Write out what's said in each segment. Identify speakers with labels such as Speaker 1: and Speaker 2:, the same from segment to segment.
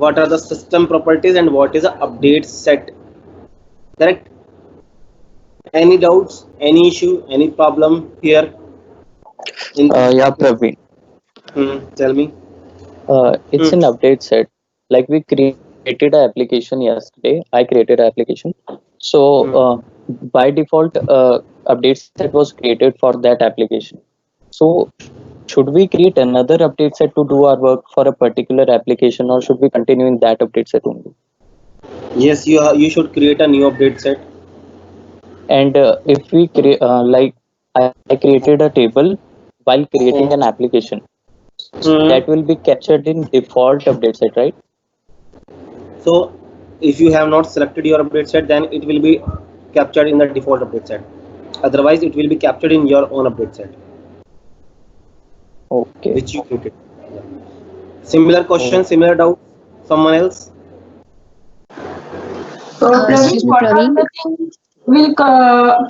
Speaker 1: what are the system properties, and what is the update set. Correct? Any doubts, any issue, any problem here in
Speaker 2: Yeah, Praveen.
Speaker 1: tell me.
Speaker 2: It's
Speaker 1: Hmm.
Speaker 2: an update set. Like we created an application yesterday. I created an application. So
Speaker 1: Hmm.
Speaker 2: by default, update set was created for that application. So should we create another update set to do our work for a particular application, or should we continue in that update set only?
Speaker 1: Yes, you should create a new update set.
Speaker 2: And if we create, like I created a table while creating an
Speaker 1: Hmm.
Speaker 2: application, so that
Speaker 1: Hmm.
Speaker 2: will be captured in default update set, right?
Speaker 1: So if you have not selected your update set, then it will be captured in the default update set. Otherwise, it will be captured in your own update set,
Speaker 2: Okay.
Speaker 1: which you created. Yeah. Similar question,
Speaker 2: Oh,
Speaker 1: similar doubt. Someone else?
Speaker 3: Praveen,
Speaker 4: Excuse me,
Speaker 3: what are
Speaker 4: Praveen.
Speaker 3: the things will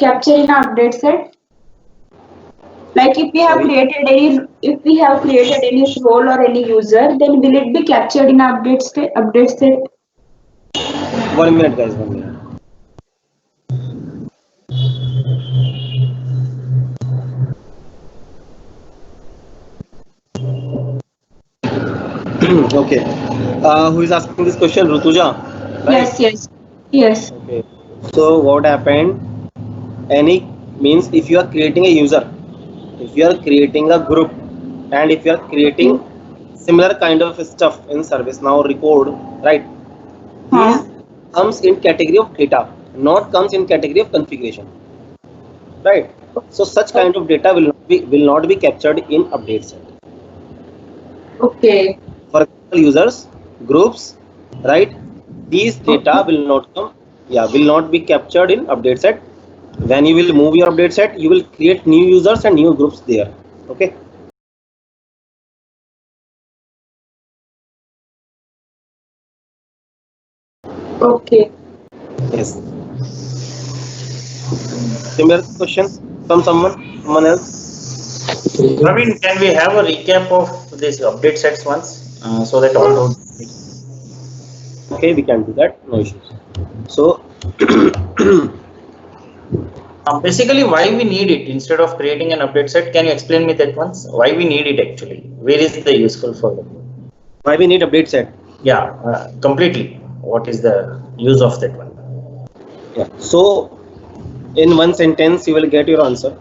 Speaker 3: capture in our update set? Like
Speaker 1: Sorry.
Speaker 3: if we have created any role or any user, then will it be captured in our update set?
Speaker 1: 1 minute, guys. 1 minute. Okay. Who is asking this question? Rutuja, right?
Speaker 3: Yes, yes, yes.
Speaker 1: Okay. So what happened? Any means if you are creating a user, if you are creating a group, and if you are creating
Speaker 3: Okay.
Speaker 1: similar kind of stuff in ServiceNow record, right? These
Speaker 3: Huh.
Speaker 1: comes in category of data, not comes in category of configuration, right? So such kind of data will not be captured in update set.
Speaker 3: Okay.
Speaker 1: For example, users, groups, right? These data
Speaker 3: Okay.
Speaker 1: will not come, yeah, will not be captured in update set. When you will move your update set, you will create new users and new groups there. Okay.
Speaker 3: Okay.
Speaker 1: Yes. Similar question from someone else.
Speaker 5: Praveen, can we have a recap of this update sets once so that all those.
Speaker 1: Okay, we can do that. No issues. So
Speaker 5: Basically, why we need it instead of creating an update set? Can you explain me that once? Why we need it actually? Where is the useful for it?
Speaker 1: why we need update set?
Speaker 5: Yeah, completely. What is the use of that one?
Speaker 1: Yeah. So in one sentence, you will get your answer.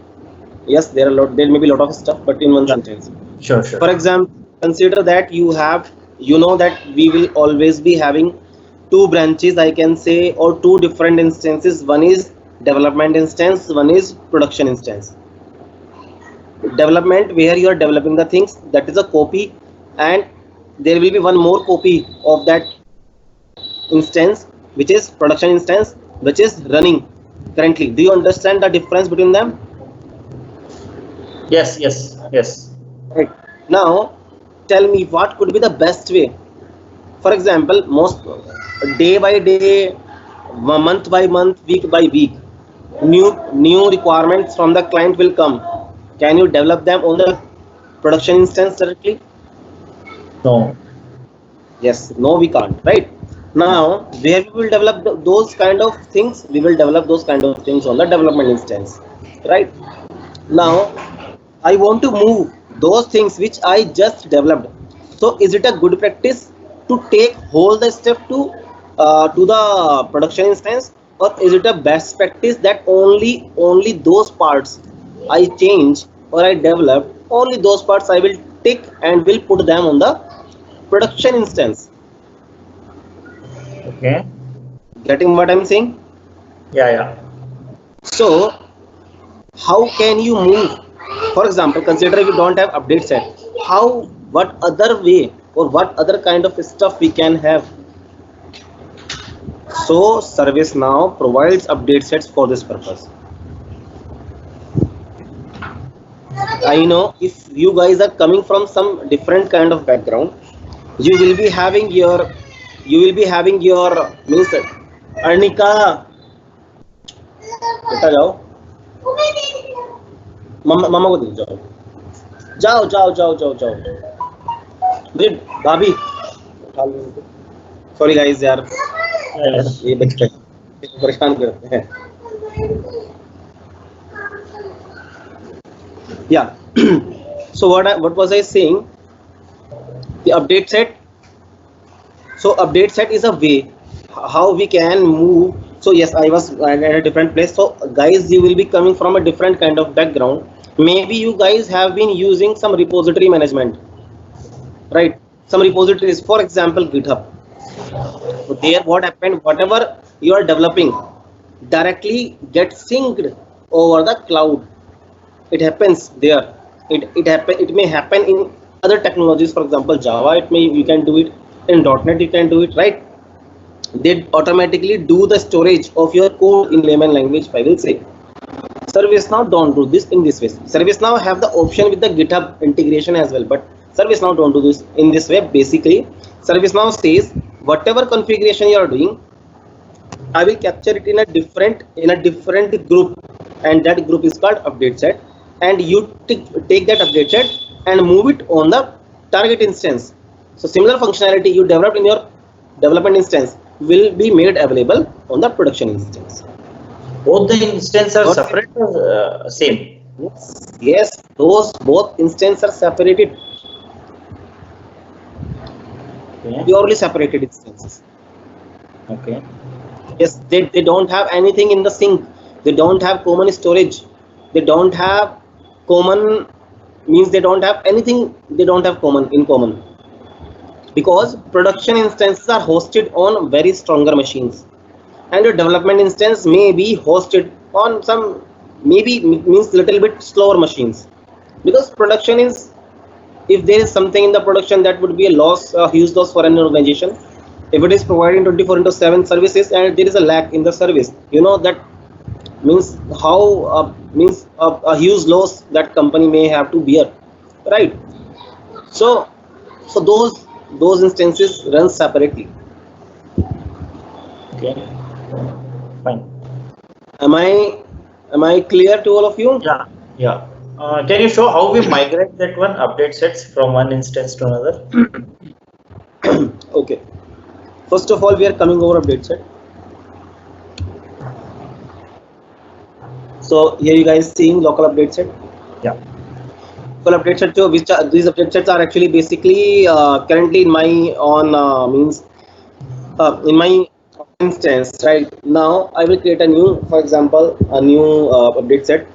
Speaker 1: Yes, there may be a lot of stuff, but in one
Speaker 5: Yeah,
Speaker 1: sentence.
Speaker 5: sure, sure.
Speaker 1: For example, consider that you know that we will always be having two branches, I can say, or two different instances. One is development instance, one is production instance. Development, where you are developing the things, that is a copy, and there will be one more copy of that instance, which is production instance, which is running currently. Do you understand the difference between them?
Speaker 5: Yes, yes, yes.
Speaker 1: Right. Now, tell me what could be the best way. For example, most day by day, month by month, week by week, new requirements from the client will come. Can you develop them on the production instance directly?
Speaker 5: No.
Speaker 1: Yes, no, we can't, right? Now, where we will develop those kind of things, we will develop those kind of things on the development instance, right? Now, I want to move those things which I just developed. So, is it a good practice to take whole the step to the production instance, or is it a best practice that only those parts I change or I develop, only those parts I will take and will put them on the production instance?
Speaker 5: Okay.
Speaker 1: Getting what I'm saying?
Speaker 5: Yeah, yeah.
Speaker 1: So, how can you move? For example, consider if you don't have update set, how, what other way or what other kind of stuff we can have? So ServiceNow provides update sets for this purpose. I know if you guys are coming from some different kind of background, you will be having your means Arnika, बेटा जाओ, मम्मा को दे जाओ, जाओ जाओ जाओ जाओ जाओ, मुझे भाभी उठा लो इनको। सॉरी गाइस यार,
Speaker 5: Yeah.
Speaker 1: ये बच्चे परेशान करते हैं. Yeah. So what was I saying? The update set. So update set is a way how we can move. So yes, I was at a different place. So guys, you will be coming from a different kind of background. Maybe you guys have been using some repository management, right? Some repositories, for example, GitHub. So there, what happened? Whatever you are developing directly gets synced over the cloud. It happens there. It may happen in other technologies, for example Java. It may, you can do it in .NET, you can do it, right? They automatically do the storage of your code in layman language, I will say. ServiceNow don't do this in this way. ServiceNow have the option with the GitHub integration as well, but ServiceNow don't do this in this way. Basically, ServiceNow says whatever configuration you are doing, I will capture it in a different group, and that group is called update set. And you take that update set and move it on the target instance. So similar functionality you developed in your development instance will be made available on the production instance.
Speaker 5: Both the instances are
Speaker 1: Got it?
Speaker 5: separate or same?
Speaker 1: Yes, those both instances are separated,
Speaker 5: Okay.
Speaker 1: purely separated instances.
Speaker 5: Okay.
Speaker 1: Yes, they don't have anything in the sync. They don't have common storage. They don't have common, means they don't have anything. They don't have common in common, because production instances are hosted on very stronger machines, and your development instance may be hosted on some, maybe means little bit slower machines. Because production is, if there is something in the production, that would be a loss, a huge loss for an organization. If it is providing 24 into 7 services and there is a lack in the service, you know that means how, means a huge loss that company may have to bear, right? So those instances run separately.
Speaker 5: Okay. Fine.
Speaker 1: Am I clear to all of you?
Speaker 5: Yeah. Yeah. Can you show how we migrate that one update sets from one instance to another?
Speaker 1: Okay, first of all we are coming over update set. So here you guys seeing local update set.
Speaker 5: Yeah.
Speaker 1: Full update set, so which are, these update sets are actually basically currently in my on means in my instance. Right now I will create a new, for example, a new update set.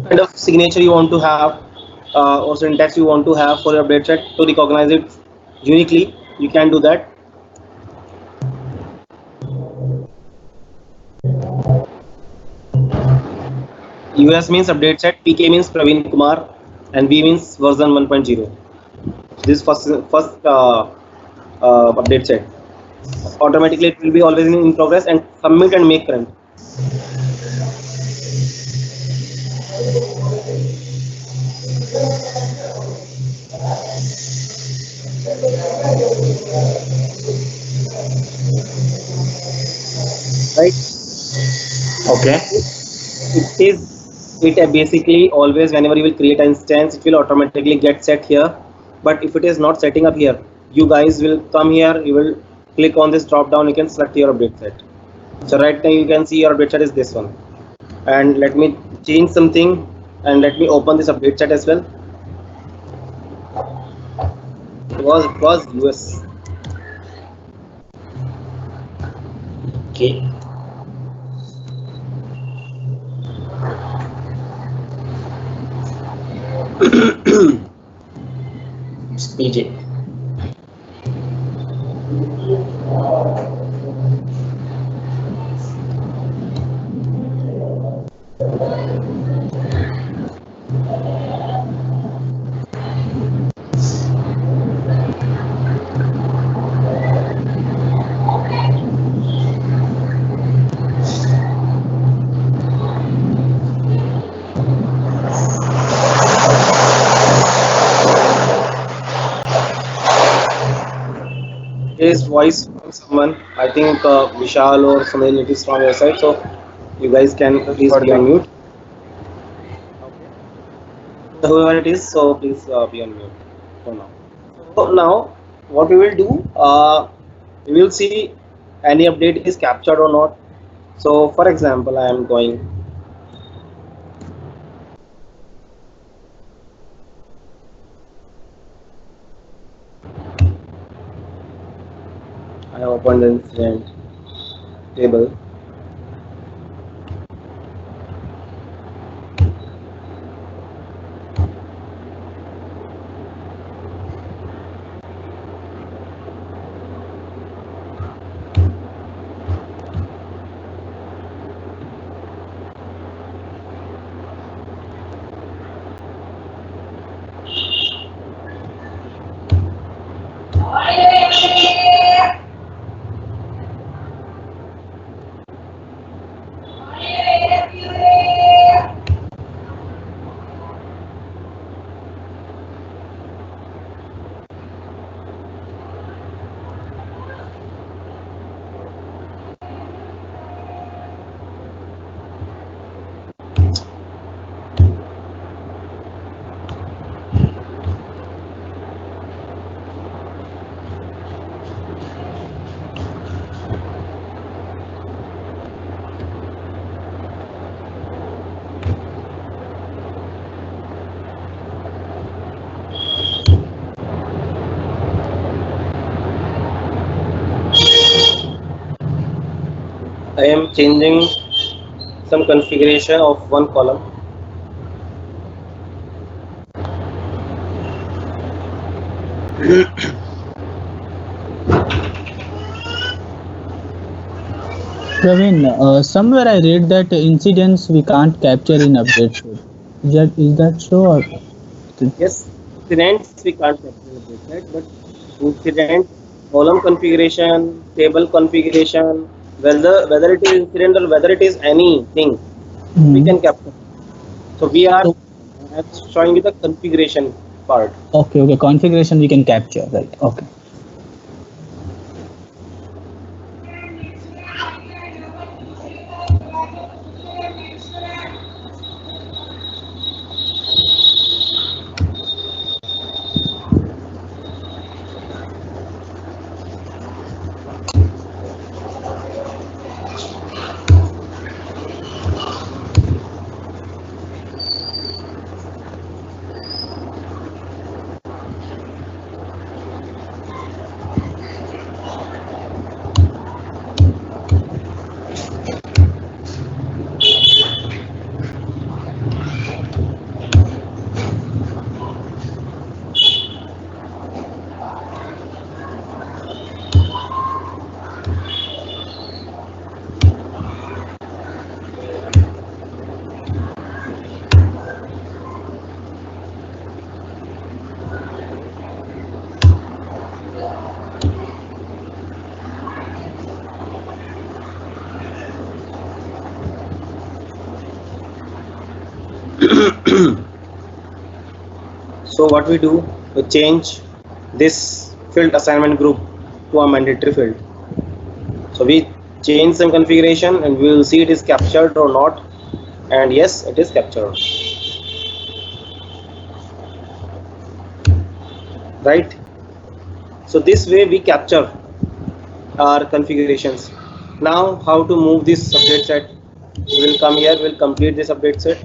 Speaker 1: Kind of signature you want to have, or syntax you want to have for your update set to recognize it uniquely, you can do that. US means update set, PK means Praveen Kumar, and V means version 1.0. This first update set. Automatically it will be always in progress, and submit and make current. Right?
Speaker 5: Okay.
Speaker 1: It basically always, whenever you will create an instance, it will automatically get set here. But if it is not setting up here, you guys will come here, you will click on this drop down, you can select your update set. So right now you can see your update set is this one. And let me change something, and let me open this update set as well. It was US.
Speaker 5: Okay. It's PJ.
Speaker 1: is voice from someone. I think Vishal or Sunil, it is from your side. So you guys can please be on mute. Whoever it is, so please be on mute for now. So now, what we will do, we will see any update is captured or not. So, for example, I am going. I have opened the incident table. I am changing some configuration of one column.
Speaker 4: Praveen, somewhere I read that incidents we can't capture in update set. Is that so? Or
Speaker 1: Yes, incidents we can't capture this, right? But incident, column configuration, table configuration, whether it is incident or whether it is anything, we
Speaker 4: Mhm.
Speaker 1: can capture. So we are
Speaker 4: So,
Speaker 1: showing you the configuration part.
Speaker 4: okay, configuration we can capture, right? Okay.
Speaker 1: So what we do, we change this field assignment group to a mandatory field. So we change some configuration and we will see it is captured or not. And yes, it is captured, right? So this way we capture our configurations. Now how to move this update set? We will come here, we'll complete this update set.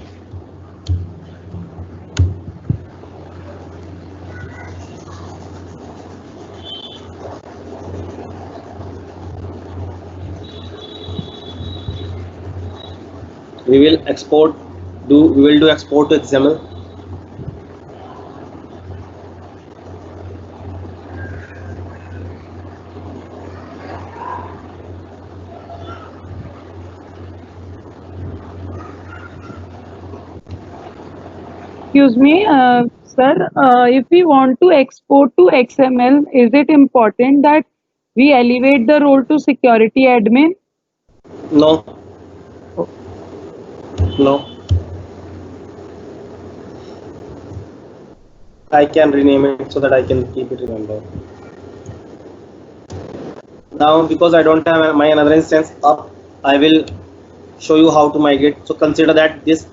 Speaker 1: We will do export to XML.
Speaker 6: Excuse me, sir. If we want to export to XML, is it important that we elevate the role to security admin?
Speaker 1: No, no. I can rename it so that I can keep it remember. Now because I don't have my another instance up, I will show you how to migrate. So consider that this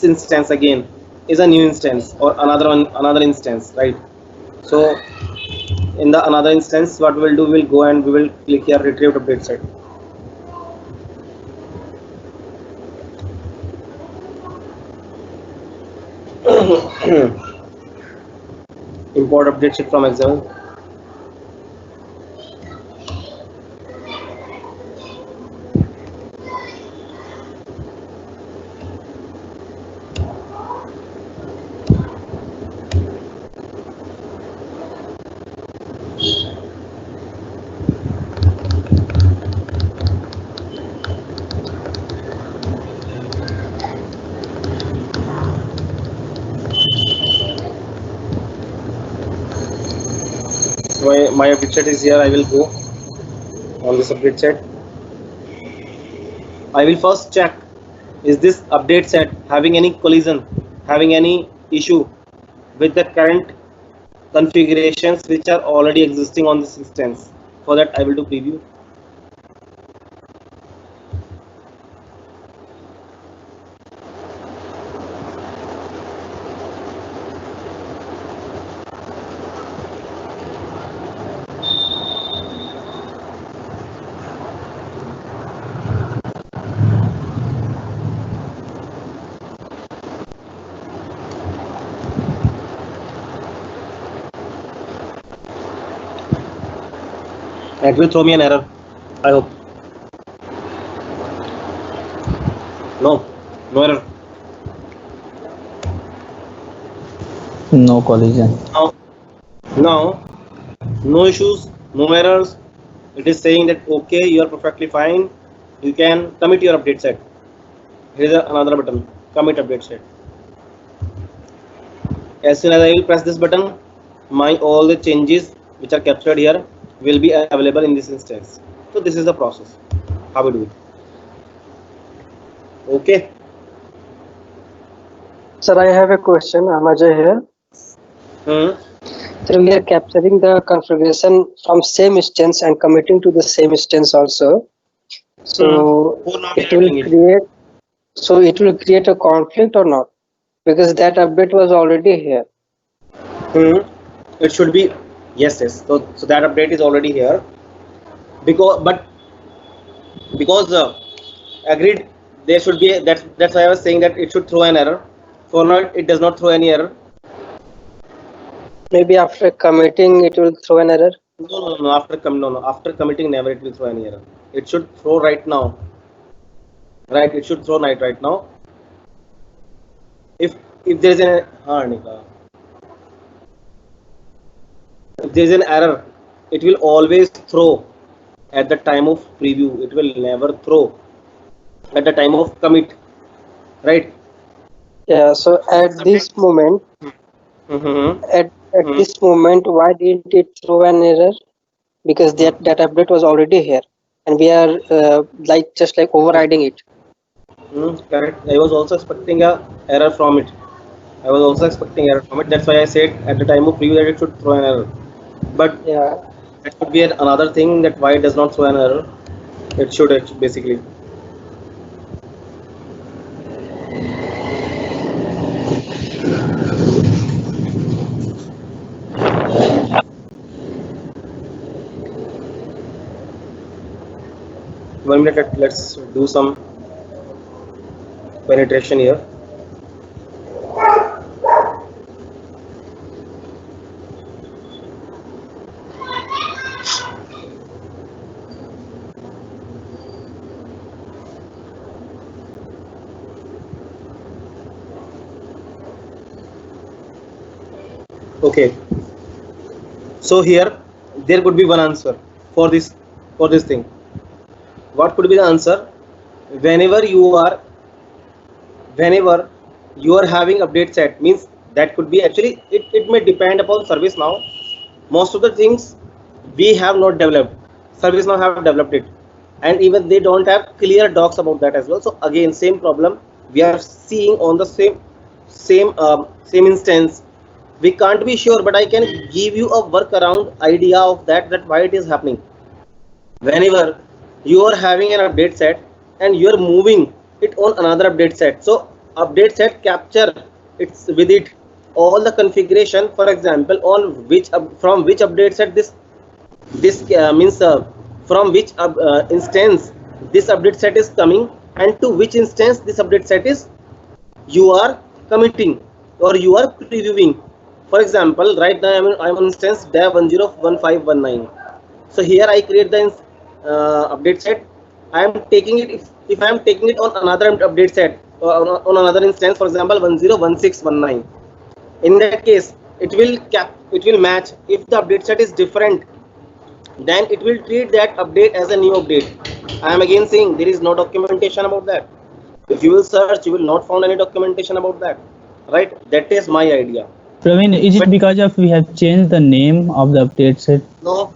Speaker 1: instance again is a new instance or another instance, right? So in the another instance, what we will do, we will go and we will click here retrieve update set. Import update set from XML. My update set is here. I will go on this update set. I will first check, is this update set having any collision, having any issue with the current configurations which are already existing on this instance. For that I will do preview. It will throw me an error, I hope. No error.
Speaker 4: No collision.
Speaker 1: Now no issues, no errors. It is saying that okay, you are perfectly fine, you can commit your update set. Here is another button, commit update set. As soon as I will press this button, my all the changes which are captured here will be available in this instance. So this is the process, how we do it. Okay.
Speaker 7: Sir, I have a question. I'm Ajay here. So we are capturing the configuration from same instance and committing to the same instance also. So it will create a conflict or not? Because that update was already here.
Speaker 1: It should be yes. So that update is already here. Because agreed, there should be that's why I was saying that it should throw an error. For now it does not throw any error.
Speaker 7: Maybe after committing it will throw an error.
Speaker 1: No. After committing, never it will throw any error. It should throw right now. Right, it should throw right now. If there is an if there is an error, it will always throw at the time of preview. It will never throw at the time of commit. Right?
Speaker 7: Yeah. So at this moment, at this moment, why didn't it throw an error? Because that update was already here, and we are just like overriding it.
Speaker 1: Correct. I was also expecting a error from it. That's why I said at the time of preview that it should throw an error. But
Speaker 7: yeah,
Speaker 1: that could be another thing, that why it does not throw an error. It should basically. One minute, let's do some penetration here. Okay, so here there could be one answer for this thing. What could be the answer? Whenever you are having update set, means that could be actually it may depend upon ServiceNow. Most of the things we have not developed, ServiceNow have developed it, and even they don't have clear docs about that as well. So again, same problem we are seeing on the same instance. We can't be sure, but I can give you a workaround idea of that why it is happening. whenever you are having an update set and you are moving it on another update set, so update set capture it's with it all the configuration, for example, on which from which update set this means from which instance this update set is coming, and to which instance this update set is you are committing or you are previewing. For example, right now I'm on instance dev 101519. So here I create the update set. I am taking it, if I am taking it on another update set on another instance, for example 101619, in that case it will match. If the update set is different, then it will treat that update as a new update. I am again saying there is no documentation about that. If you will search, you will not find any documentation about that, right? That is my idea.
Speaker 4: Praveen, is it because of we have changed the name of the update set?
Speaker 1: No.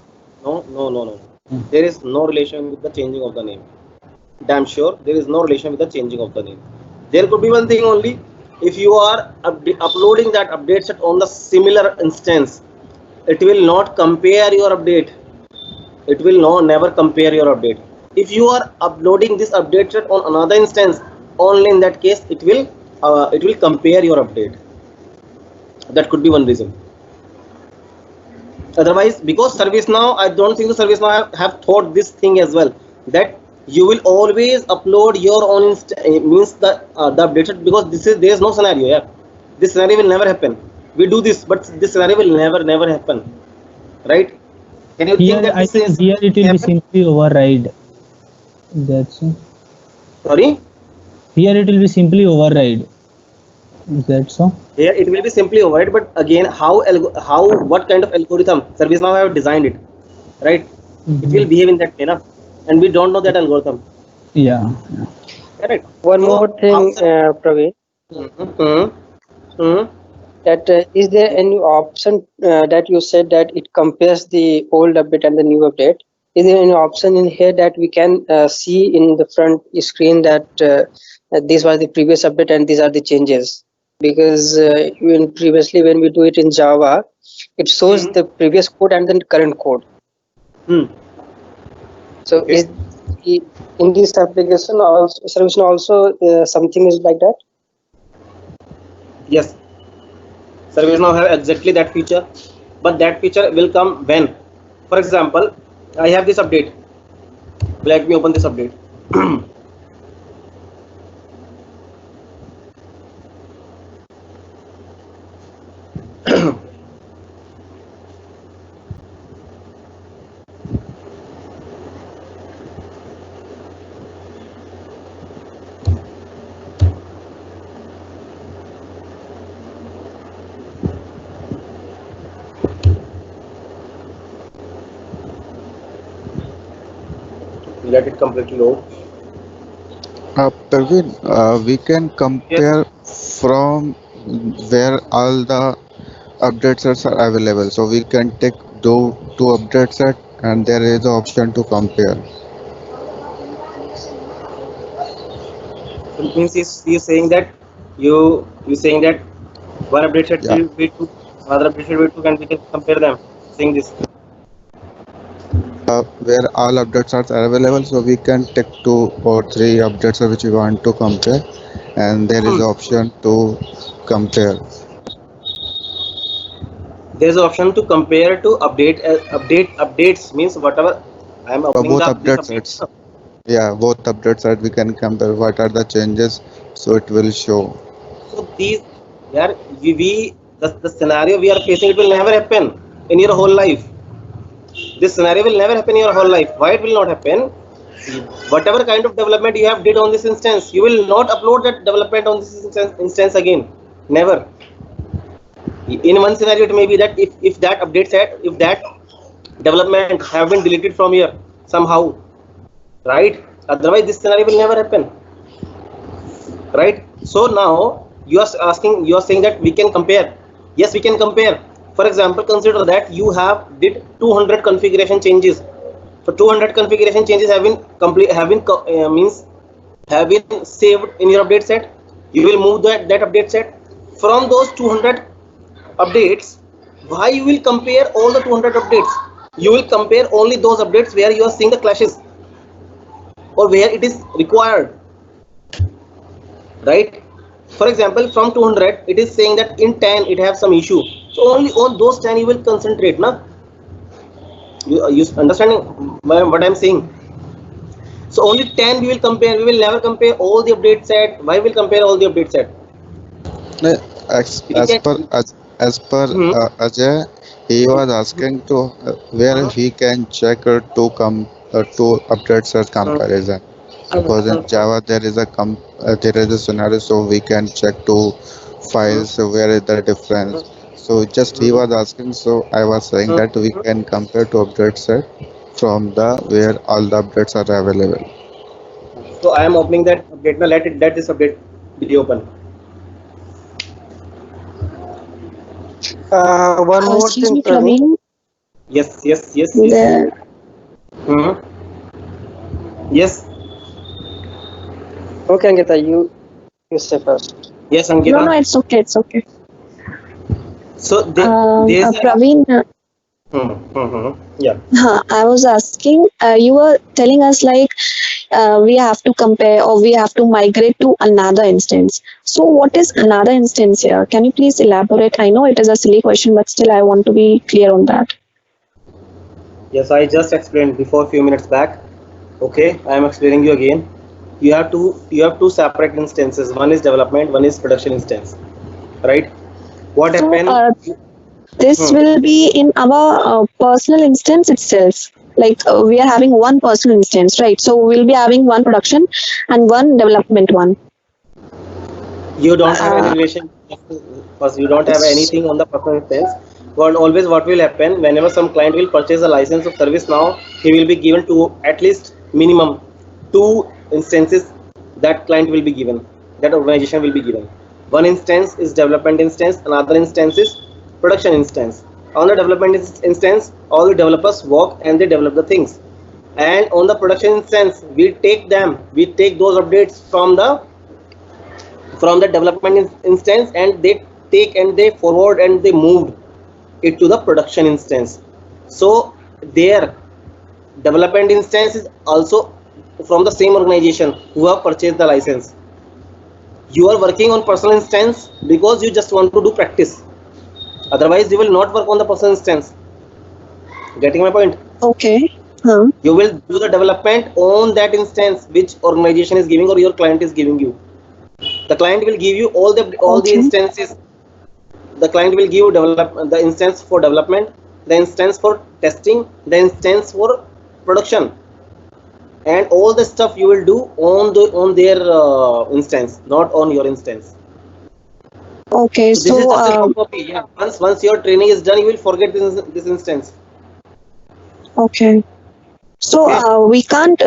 Speaker 1: There is no relation with the changing of the name. Damn sure there is no relation with the changing of the name. There could be one thing only. If you are uploading that update set on the similar instance, it will not compare your update. It will never compare your update. If you are uploading this update set on another instance, only in that case it will compare your update. That could be one reason. Otherwise, because ServiceNow, I don't think the ServiceNow have thought this thing as well, that you will always upload your own means the updated, because there is no scenario. Yeah, this scenario will never happen. We do this, but this scenario will never happen, right? Can you
Speaker 4: Here,
Speaker 1: think that
Speaker 4: I think here it will be simply override. That's it.
Speaker 1: Sorry?
Speaker 4: Here it will be simply override. Is that so?
Speaker 1: Here it will be simply override, but again, what kind of algorithm ServiceNow have designed it, right? It will behave in that way, na? And we don't know that algorithm.
Speaker 4: Yeah.
Speaker 1: Correct.
Speaker 7: One more thing, Praveen. That is there any option that you said that it compares the old update and the new update? Is there any option in here that we can see in the front screen that these were the previous update and these are the changes? Because even previously when we do it in Java, it shows the previous code and then current code. So
Speaker 1: Okay.
Speaker 7: in this application also ServiceNow also something is like that?
Speaker 1: Yes. ServiceNow have exactly that feature, but that feature will come when, for example, I have this update. Let me open this update. Let it completely load.
Speaker 8: Praveen, we can compare from where all the update sets are available. So we can take two update set and there is the option to compare.
Speaker 1: So it means he's saying that you saying that one update set
Speaker 8: Yeah.
Speaker 1: will be two, another update set will be two, and we can compare them. Saying this.
Speaker 8: Where all updates are available, so we can take 2 or 3 updates which we want to compare, and there is option to compare.
Speaker 1: There's an option to compare to updates means whatever I am opening
Speaker 8: Both
Speaker 1: this
Speaker 8: update sets. Yeah, both update sets we can compare what are the changes, so it will show.
Speaker 1: So these, yeah, the scenario we are facing, it will never happen in your whole life. This scenario will never happen in your whole life. Why it will not happen? Whatever kind of development you have did on this instance, you will not upload that development on this instance again. Never. In one scenario, it may be that if that update set, if that development have been deleted from here somehow, right? Otherwise, this scenario will never happen, right? So now you are saying that we can compare. Yes, we can compare. For example, consider that you did 200 configuration changes. So 200 configuration changes have been saved in your update set. You will move that update set. From those 200 updates, why you will compare all the 200 updates? You will compare only those updates where you are seeing the clashes or where it is required, right? For example, from 200, it is saying that in 10 it has some issue. So only on those 10 you will concentrate, na? You understanding what I'm saying? So only 10 we will compare. We will never compare all the update set. Why will compare all the update set?
Speaker 8: As per
Speaker 1: Hmm.
Speaker 8: Ajay, he was asking to where we can check two updates as comparison. Because in Java there is a scenario, so we can check two files where is the difference. So just he was asking, so I was saying that we can compare two update set from the where all the updates are available.
Speaker 1: So I am opening that update now. Let this update be open.
Speaker 7: One more
Speaker 9: Excuse
Speaker 7: thing,
Speaker 9: me,
Speaker 7: Praveen.
Speaker 9: Praveen.
Speaker 1: Yes.
Speaker 9: The,
Speaker 1: Hmm. Yes.
Speaker 7: Okay, Ankita, you say first.
Speaker 1: Yes,
Speaker 9: no,
Speaker 1: Ankita.
Speaker 9: it's okay. It's okay.
Speaker 1: So there's a
Speaker 9: Praveen,
Speaker 1: yeah.
Speaker 9: I was asking, you were telling us like we have to compare or we have to migrate to another instance. So, what is another instance here? Can you please elaborate? I know it is a silly question, but still, I want to be clear on that.
Speaker 1: Yes, I just explained before a few minutes back. Okay, I am explaining you again. You have two separate instances. One is development, one is production instance. Right? What
Speaker 9: So,
Speaker 1: happened?
Speaker 9: this will be in our personal instance itself. Like we are having one personal instance, right? So we'll be having one production and one development one.
Speaker 1: You don't have any
Speaker 9: Uh,
Speaker 1: relation first, you don't have anything on the personal instance. But always what will happen whenever some client will purchase a license of service now, he will be given to at least minimum two instances that client will be given, that organization will be given. One instance is development instance, another instance is production instance. On the development instance, all the developers work and they develop the things. And on the production instance, we take those updates from the development instance, and they take and they forward and they moved it to the production instance. So their development instance is also from the same organization who have purchased the license. You are working on personal instance because you just want to do practice, otherwise you will not work on the personal instance. Getting my point?
Speaker 9: okay. Huh.
Speaker 1: You will do the development on that instance which organization is giving or your client is giving you. The client will give you all the
Speaker 9: Okay.
Speaker 1: instances. The client will give the instance for development, the instance for testing, the instance for production, and all the stuff you will do on their instance, not on your instance.
Speaker 9: Okay.
Speaker 1: So this is
Speaker 9: So,
Speaker 1: just a raw copy. Yeah. Once your training is done, you will forget this instance.
Speaker 9: okay. So,
Speaker 1: Okay.
Speaker 9: we can't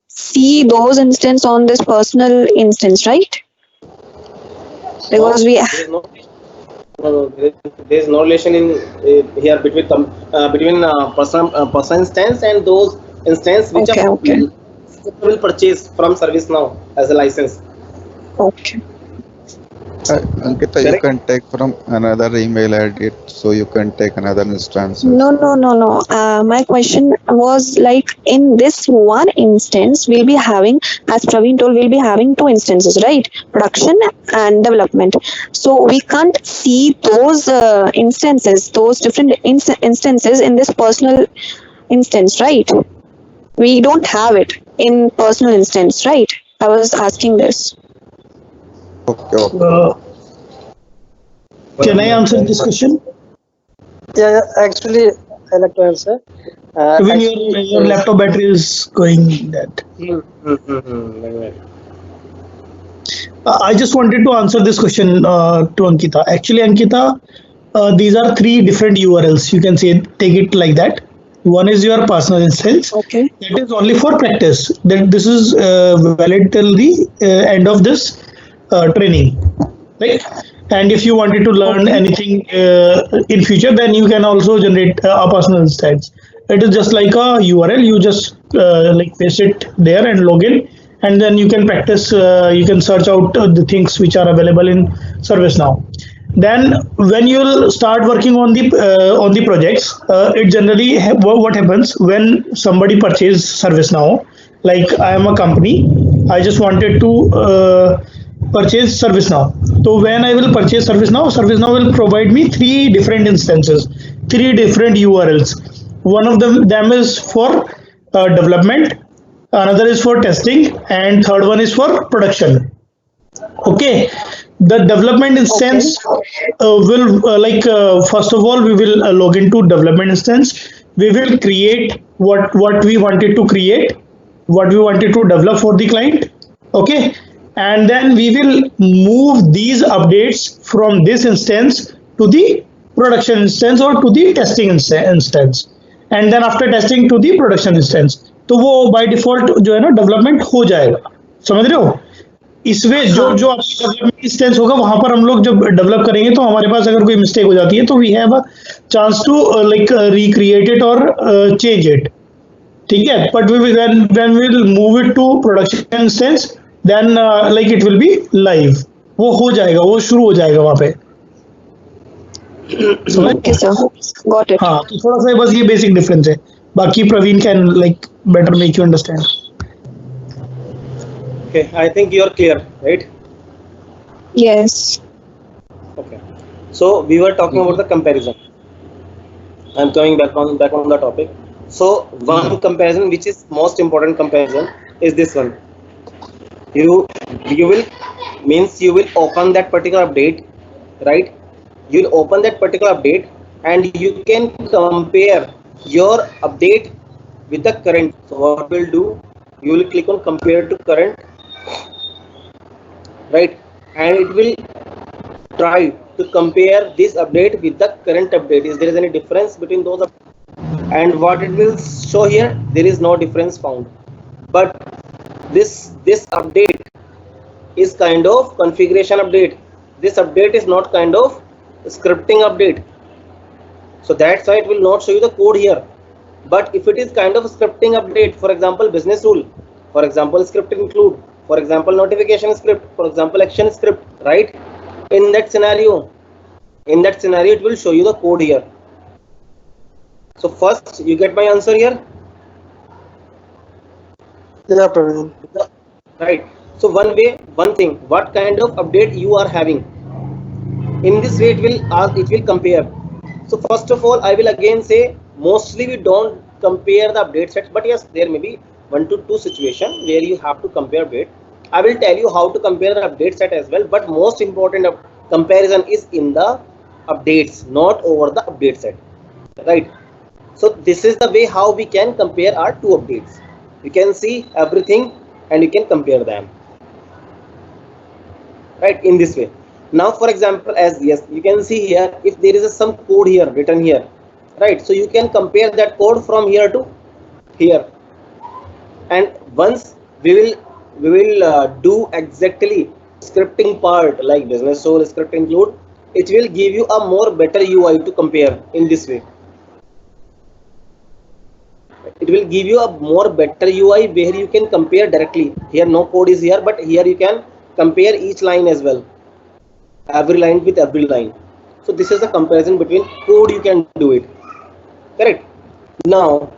Speaker 9: see those instance on this personal instance, right? Because
Speaker 1: No,
Speaker 9: we.
Speaker 1: there is there is no relation in here between personal instance and those instance which
Speaker 9: Okay. Okay.
Speaker 1: will purchase from ServiceNow as a license.
Speaker 9: Okay.
Speaker 8: Ankita, you
Speaker 1: Correct?
Speaker 8: can take from another email ID, so you can take another instance.
Speaker 9: No. My question was like in this one instance, we'll be having, as Praveen told, we'll be having two instances, right? Production and development. So we can't see those instances, those different instances in this personal instance, right? We don't have it in personal instance, right? I was asking this.
Speaker 8: Okay.
Speaker 10: Can I answer this question?
Speaker 7: Yeah, actually, I like to answer.
Speaker 10: Even
Speaker 7: Actually,
Speaker 10: your laptop battery is going that. I just wanted to answer this question to Ankita. Actually, Ankita, these are three different URLs. You can say take it like that. One is your personal instance.
Speaker 9: Okay.
Speaker 10: That is only for practice. That this is valid till the end of this training, right? And if you wanted to learn
Speaker 9: Okay.
Speaker 10: anything in future, then you can also generate a personal instance. It is just like a URL. You just like paste it there and log in, and then you can practice. You can search out the things which are available in ServiceNow. Then when you'll start working on the projects, it generally what happens when somebody purchases ServiceNow. Like I am a company, I just wanted to purchase ServiceNow. So when I will purchase ServiceNow, ServiceNow will provide me three different instances, three different URLs. One of them is for development, another is for testing, and third one is for production. Okay, the development instance will first of all we will log into development instance. We will create what we wanted to create, what we wanted to develop for the client. Okay, and then we will move these updates from this instance to the production instance or to the testing instance, and then after testing to the production instance. तो वो by default जो है ना development हो जाएगा, समझ रहे हो? इसमें जो आपकी डेवलपमेंट इंस्टेंस होगा वहां पर हम लोग जब डेवलप करेंगे तो हमारे पास अगर कोई मिस्टेक हो जाती है तो we have a chance to like recreate it और चेंज इट, ठीक है. But when we will move it to production instance then like it will be live, वो हो जाएगा, वो शुरू हो जाएगा वहां पे.
Speaker 9: Okay, sir. Got it.
Speaker 10: हाँ, तो थोड़ा सा बस ये बेसिक डिफरेंस है, बाकी Praveen can like better make you understand.
Speaker 1: Okay, I think you are clear, right?
Speaker 9: Yes.
Speaker 1: Okay. So we were talking about the comparison. I'm coming back on the topic. So one comparison which is most important comparison is this one. You will open that particular update, right? You'll open that particular update and you can compare your update with the current. So what we'll do, you will click on compare to current, right, and it will try to compare this update with the current update. Is there any difference between those updates? And what it will show here, there is no difference found. But this update is kind of configuration update. This update is not kind of scripting update, so that's why it will not show you the code here. But if it is kind of scripting update, for example business rule, for example script include, for example notification script, for example action script, right, in that scenario it will show you the code here. So first you get my answer here.
Speaker 7: Yeah, Praveen.
Speaker 1: Right, so one thing, what kind of update you are having, in this way it will compare. So first of all I will again say, mostly we don't compare the update sets, but yes, there may be 1 to 2 situation where you have to compare update. I will tell you how to compare the update set as well, but most important comparison is in the updates, not over the update set, right? So this is the way how we can compare our two updates. You can see everything and you can compare them, right, in this way. Now for example, as yes, you can see here, if there is some code here written here, right, so you can compare that code from here to here. And once we will do exactly scripting part like business rule, script include, it will give you a more better UI to compare in this way. It will give you a more better UI where you can compare directly. Here no code is here, but here you can compare each line as well, every line with every line. So this is the comparison between code, you can do it, correct? Now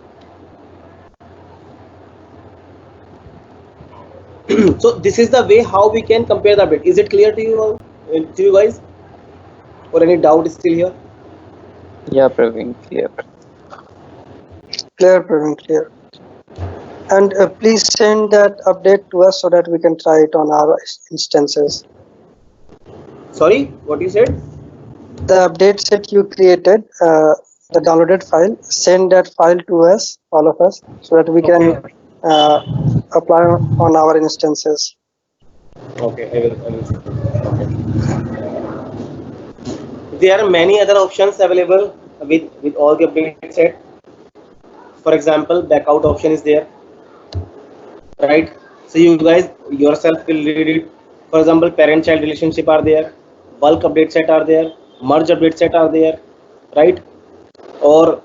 Speaker 1: so this is the way how we can compare the update. Is it clear to you guys, or any doubt is still here?
Speaker 2: Yeah, Praveen, clear.
Speaker 7: Clear, Praveen, clear. And please send that update to us so that we can try it on our instances.
Speaker 1: Sorry, what you said?
Speaker 7: The update set you created, the downloaded file, send that file to us, all of us, so that we can apply on our instances.
Speaker 1: Okay, I will see. Okay. There are many other options available with all the update set. For example, backout option is there, right? So you guys yourself will read it. For example, parent-child relationship are there, bulk update set are there, merge update set are there, right? Or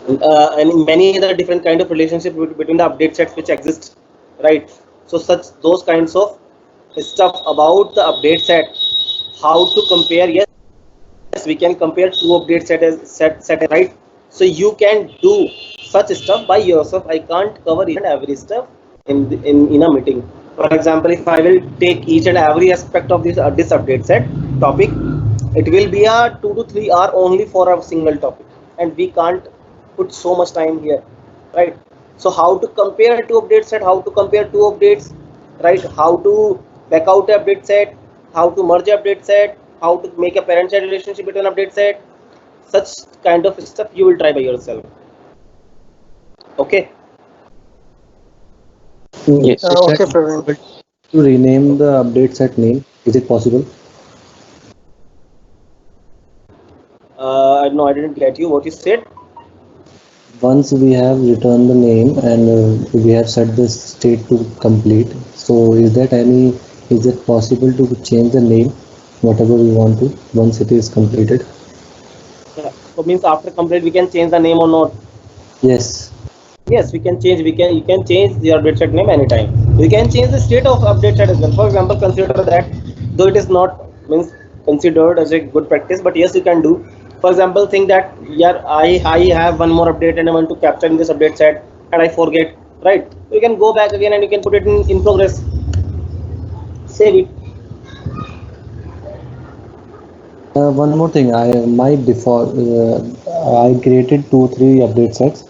Speaker 1: and many other different kind of relationship between the update sets which exist, right? So those kinds of stuff about the update set, how to compare, yes, yes, we can compare two update set, right? So you can do such stuff by yourself. I can't cover each and every stuff in a meeting. For example, if I will take each and every aspect of this update set topic, it will be a 2 to 3 hour only for a single topic, and we can't put so much time here, right? So how to compare two update set, how to compare two updates, right? How to back out a update set, how to merge a update set, how to make a parent-child relationship between update set, such kind of stuff you will try by yourself. Okay.
Speaker 2: Yes.
Speaker 7: Okay, Praveen.
Speaker 11: To rename the update set name, is it possible?
Speaker 1: No, I didn't get you. What you said?
Speaker 11: Once we have returned the name and we have set the state to complete, so is it possible to change the name, whatever we want to, once it is completed?
Speaker 1: Yeah. So means after complete we can change the name or not?
Speaker 11: Yes.
Speaker 1: Yes, we can change. You can change the update set name anytime. You can change the state of update set as well. For example, consider that though it is not means considered as a good practice, but yes, you can do. For example, think that yeah, I have one more update and I want to capture in this update set and I forget, right? You can go back again and you can put it in progress. Save it.
Speaker 11: One more thing, I created 2-3 update sets,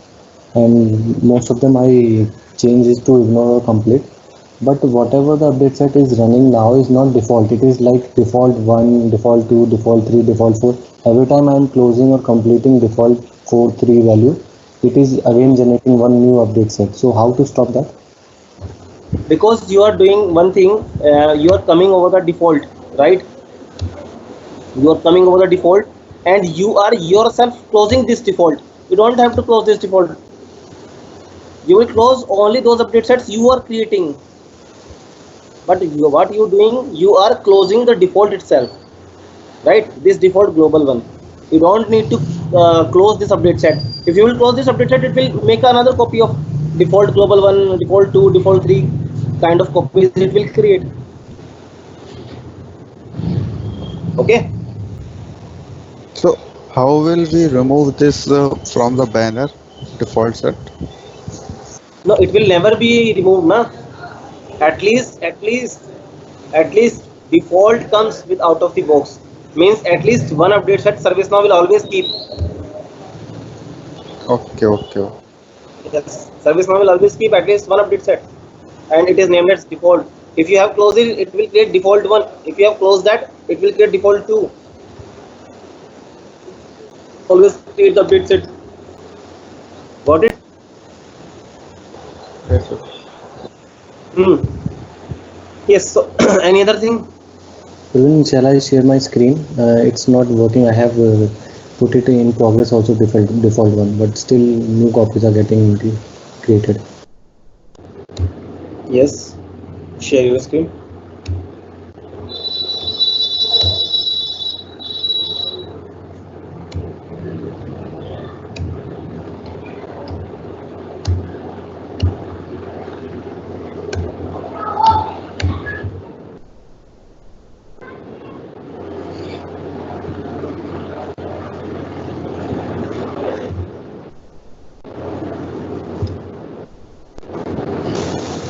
Speaker 11: and most of them I changed it to ignore or complete. But whatever the update set is running now is not default. It is like default 1, default 2, default 3, default 4. Every time I am closing or completing default 4, 3 value, it is again generating one new update set. So how to stop that?
Speaker 1: Because you are doing one thing, you are coming over the default, right? You are coming over the default and you are yourself closing this default. You don't have to close this default. You will close only those update sets you are creating. But what you doing, you are closing the default itself, right? This default global one. You don't need to close this update set. If you will close this update set, it will make another copy of default global one, default 2, default 3 kind of copies it will create. Okay.
Speaker 8: So how will we remove this from the banner default set?
Speaker 1: No, it will never be removed, na. At least default comes with out of the box. Means at least one update set ServiceNow will always keep.
Speaker 8: Okay.
Speaker 1: Yes, ServiceNow will always keep at least one update set, and it is named as default. If you have closed it, it will create default 1. If you have closed that, it will create default 2. Always create the update set. Got it?
Speaker 8: Yes, sir.
Speaker 1: Yes. So any other thing?
Speaker 11: Shall I share my screen? It's not working. I have put it in progress also, default one, but still new copies are getting created.
Speaker 1: Yes. Share your screen.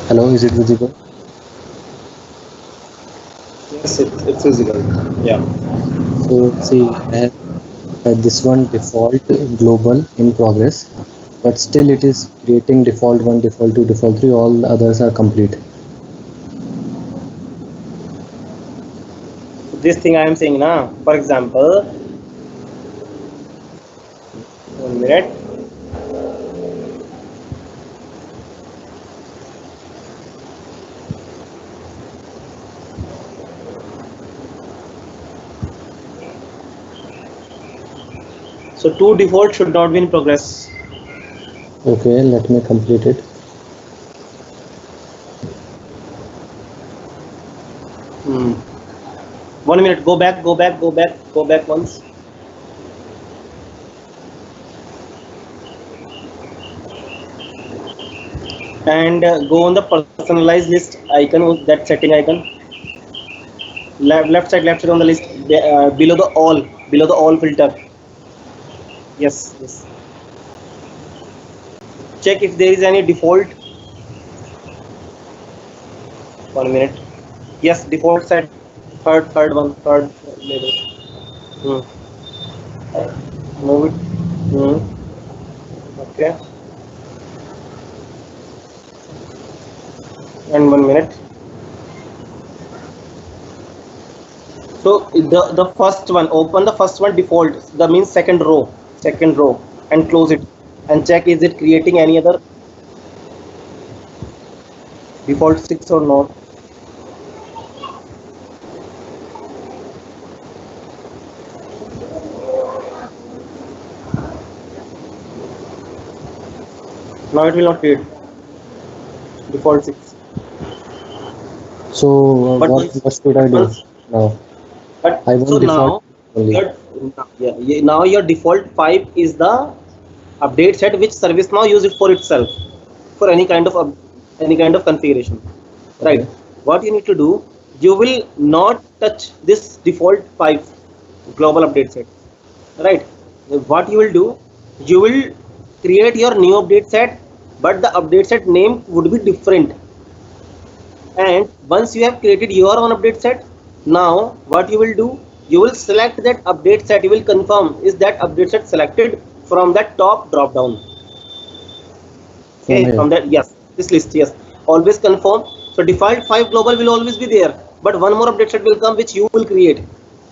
Speaker 11: Hello, is it visible?
Speaker 1: Yes, it's visible. Yeah.
Speaker 11: So see, I have this one default global in progress, but still it is creating default 1, default 2, default 3. All the others are complete.
Speaker 1: This thing I am saying now, for example, 1 minute. So 2 default should not be in progress.
Speaker 11: Okay, let me complete it.
Speaker 1: Hmm. 1 minute. Go back once. And go on the personalized list icon, that setting icon. Left side on the list, below the all. below the all filter. Yes, yes. Check if there is any default. 1 minute. Yes, default set. Third label. Move it. Okay. And 1 minute. So the first one, open the first one default. That means second row, and close it, and check is it creating any other default 6 or not. Now it will not create default 6.
Speaker 11: So
Speaker 1: But
Speaker 11: what should I do now?
Speaker 1: But
Speaker 11: I want
Speaker 1: so
Speaker 11: default
Speaker 1: now, now your default 5 is the update set which ServiceNow use it for itself for any kind of configuration, right? What you need to do, you will not touch this default 5 global update set, right? What you will do, you will create your new update set, but the update set name would be different. And once you have created your own update set, now what you will do, you will select that update set. You will confirm is that update set selected from that top drop down. Okay, from that, yes, this list, yes, always confirm. So default 5 global will always be there, but one more update set will come which you will create,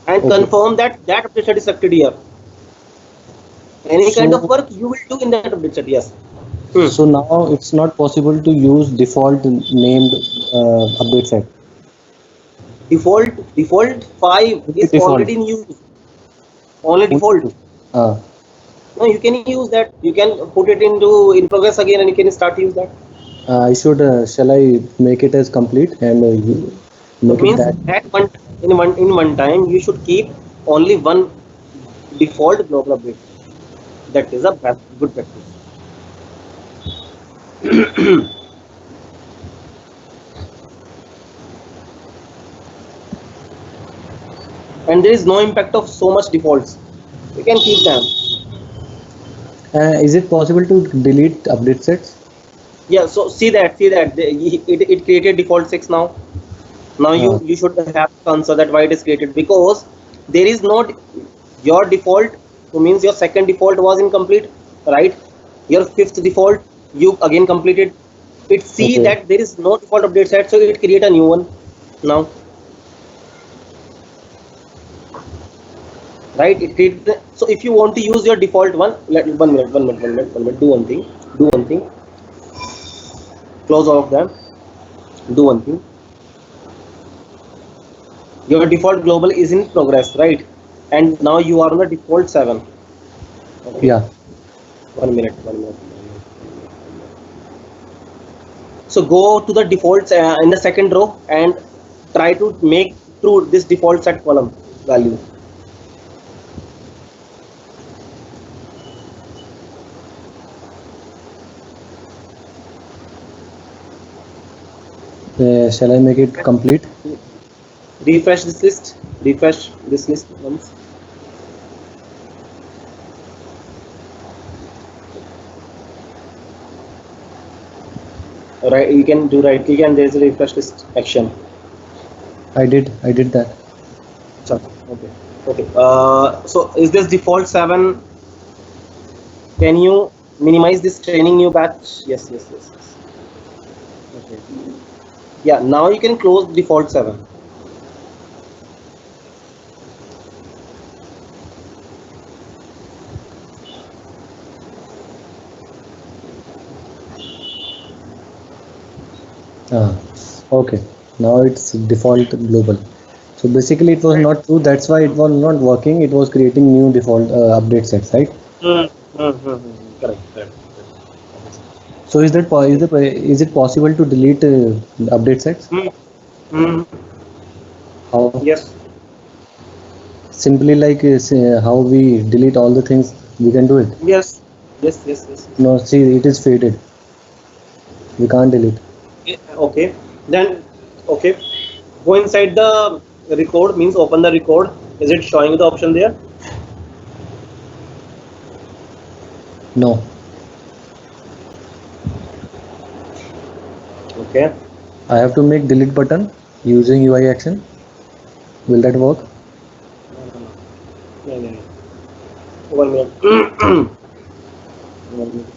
Speaker 1: and confirm that update set is selected here. Any kind of work you will do in that update set, yes.
Speaker 11: So now it's not possible to use default named update set.
Speaker 1: Default 5 is already in use. Only default. No, you can use that. You can put it in progress again, and you can start to use that.
Speaker 11: I should shall I make it as complete and make
Speaker 1: Means
Speaker 11: it that
Speaker 1: in one time you should keep only one default global update. That is a good practice. And there is no impact of so much defaults. You can keep them.
Speaker 11: is it possible to delete update sets?
Speaker 1: Yeah, so see that it created default 6 now. Now you should have to answer that why it is created, because there is not your default, so means your second default was incomplete, right? Your fifth default you again completed. It see that there is no default update set, so it create a new one now. Right, it creates so if you want to use your default one, one minute, do one thing, close all of them, do one thing. Your default global is in progress, right? And now you are on the default 7. Okay.
Speaker 11: Yeah.
Speaker 1: 1 minute. So go to the defaults in the second row and try to make true this default set column value.
Speaker 11: Shall I make it complete?
Speaker 1: Refresh this list once. Right, you can do right click and there is a refresh list action.
Speaker 11: I did that.
Speaker 1: Okay. So is this default 7? Can you minimize this training new batch? Yes. Okay. Yeah, now you can close default 7.
Speaker 11: Okay, now it's default global. So basically it was not true, that's why it was not working. It was creating new default update sets, right?
Speaker 1: Correct.
Speaker 11: So is it possible to delete update sets? How?
Speaker 1: Yes.
Speaker 11: Simply like how we delete all the things, we can do it.
Speaker 1: Yes.
Speaker 11: No, see, it is faded. We can't delete.
Speaker 1: Okay. Then go inside the record means open the record. Is it showing the option there?
Speaker 11: No.
Speaker 1: Okay.
Speaker 11: I have to make delete button using UI action. Will that work?
Speaker 1: No, no, no. 1 minute. 1 minute.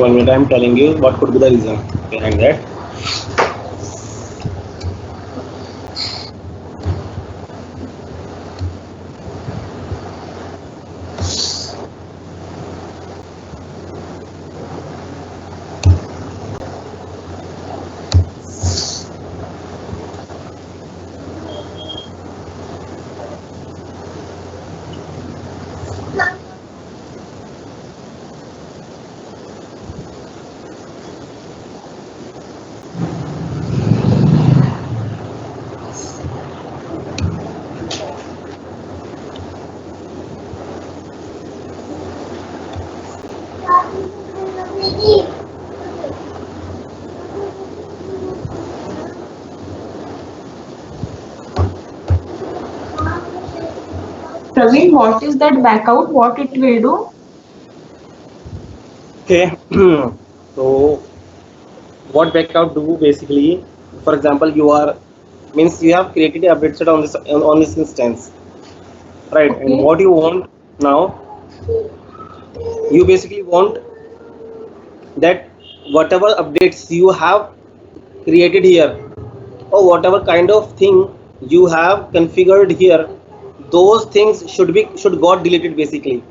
Speaker 1: One minute, I'm telling you what could be the reason behind that.
Speaker 3: Praveen, what is that backout? What it will do?
Speaker 1: Okay. So what backout do basically? For example, you are means you have created a update set on this instance, right? And
Speaker 3: Okay.
Speaker 1: what you want now, you basically want that whatever updates you have created here, or whatever kind of thing you have configured here, those things should got deleted basically.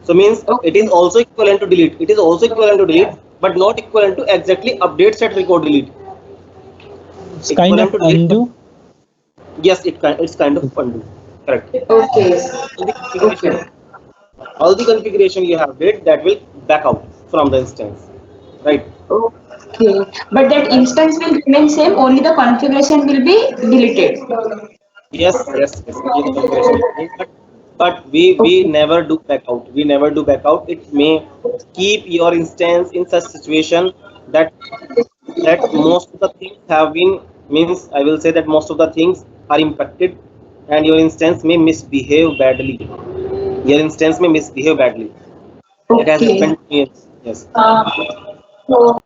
Speaker 1: So means it is
Speaker 3: Okay.
Speaker 1: also equivalent to delete. It is also equivalent to delete, but not equivalent to exactly update set record delete.
Speaker 4: It's kind
Speaker 1: Equivalent
Speaker 4: of
Speaker 1: to delete, but
Speaker 4: undo.
Speaker 1: yes, it's kind of undo. Correct.
Speaker 3: Okay.
Speaker 1: All the
Speaker 3: Okay.
Speaker 1: configuration, all the configuration you have did, that will back out from the instance, right?
Speaker 3: Okay. But that
Speaker 1: And
Speaker 3: instance will remain same, only the configuration will be deleted.
Speaker 1: yes. Only the configuration will change, but we
Speaker 3: Okay.
Speaker 1: never do back out. We never do back out. It may keep your instance in such situation that most of the things have been means I will say that most of the things are impacted, and your instance may misbehave badly. Your instance may misbehave badly. It has
Speaker 3: Okay.
Speaker 1: happened to me. Yes.
Speaker 3: So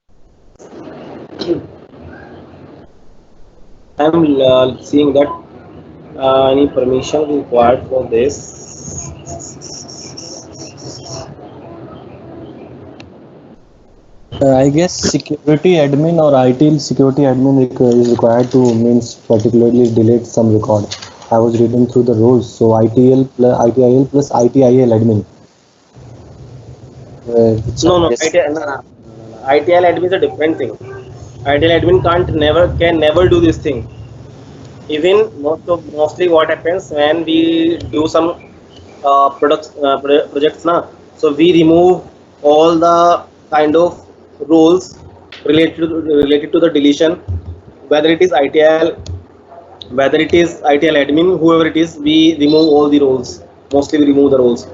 Speaker 1: I'm seeing that any permission required for this.
Speaker 11: I guess security admin or IT security admin is required to means particularly delete some record. I was reading through the rules. So ITL plus ITIL plus ITIL admin, which I
Speaker 1: No, no,
Speaker 11: guess.
Speaker 1: ITL, no, no, no. ITL admin is a different thing. ITL admin can never do this thing. Even mostly what happens when we do some projects now, so we remove all the kind of rules related to the deletion, whether it is ITL, whether it is ITL admin, whoever it is, we remove all the roles. Mostly we remove the roles,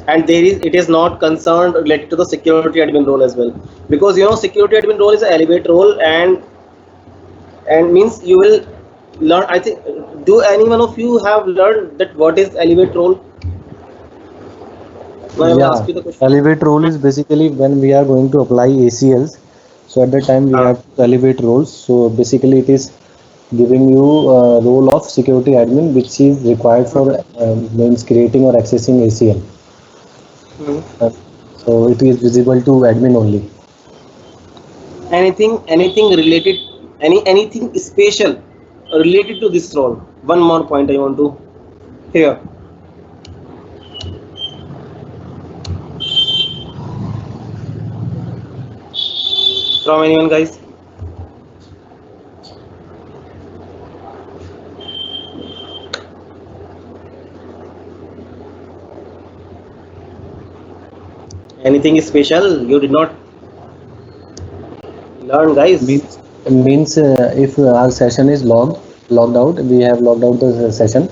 Speaker 1: and it is not concerned related to the security admin role as well, because security admin role is an elevate role, and means you will learn. I think, do any one of you have learned that what is elevate role? Now I will
Speaker 11: Yeah,
Speaker 1: ask you the question.
Speaker 11: elevate role is basically when we are going to apply ACLs. So at that time we
Speaker 1: uh,
Speaker 11: have to elevate roles. So basically it is giving you a role of security admin, which is required for means creating or accessing ACL.
Speaker 1: mhm.
Speaker 11: Uh, so it is visible to admin only.
Speaker 1: Anything related, anything special related to this role? One more point I want to hear from anyone, guys. Anything special you did not learn, guys?
Speaker 11: Means if our session is logged out, we have logged out the session.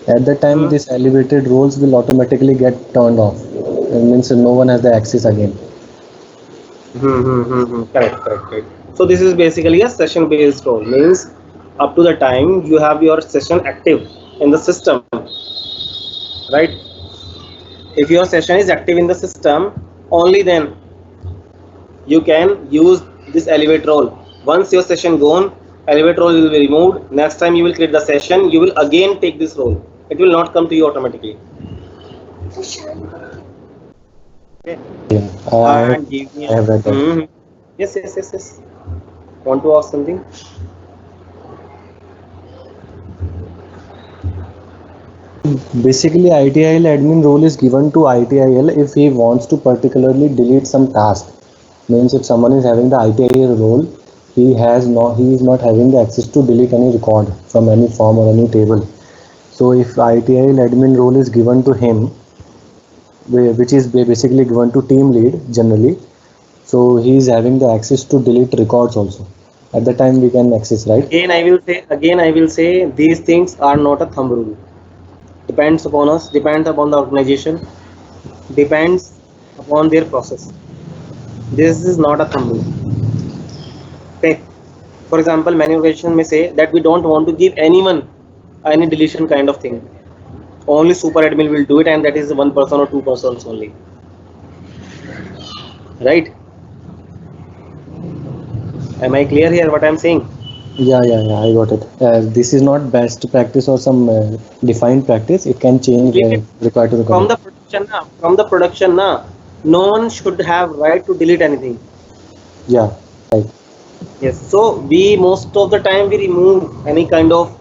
Speaker 11: At that time, this elevated roles will automatically get turned off. It means no one has the access again.
Speaker 1: Correct. So this is basically a session based role, means up to the time you have your session active in the system, right? If your session is active in the system, only then you can use this elevate role. Once your session gone, elevate role will be removed. Next time you will create the session, you will again take this role. It will not come to you automatically. Okay.
Speaker 11: Yeah,
Speaker 1: And give me
Speaker 11: I have read that.
Speaker 1: Yes. Want to ask something?
Speaker 11: Basically, ITIL admin role is given to ITIL if he wants to particularly delete some task. Means if someone is having the ITIL role, he is not having the access to delete any record from any form or any table. So if ITIL admin role is given to him, which is basically given to team lead generally, so he is having the access to delete records also. At the time we can access, right?
Speaker 1: Again I will say these things are not a thumb rule. Depends upon us, depends upon the organization, depends upon their process. This is not a thumb rule. Okay. For example, many organizations may say that we don't want to give anyone any deletion kind of thing. Only super admin will do it, and that is 1 person or 2 persons only. Right? Am I clear here what I am saying?
Speaker 11: Yeah, I got it. This is not best practice or some defined practice. It can change required to the
Speaker 1: from the production, no one should have right to delete anything.
Speaker 11: Yeah, right.
Speaker 1: Yes. So we most of the time we remove any kind of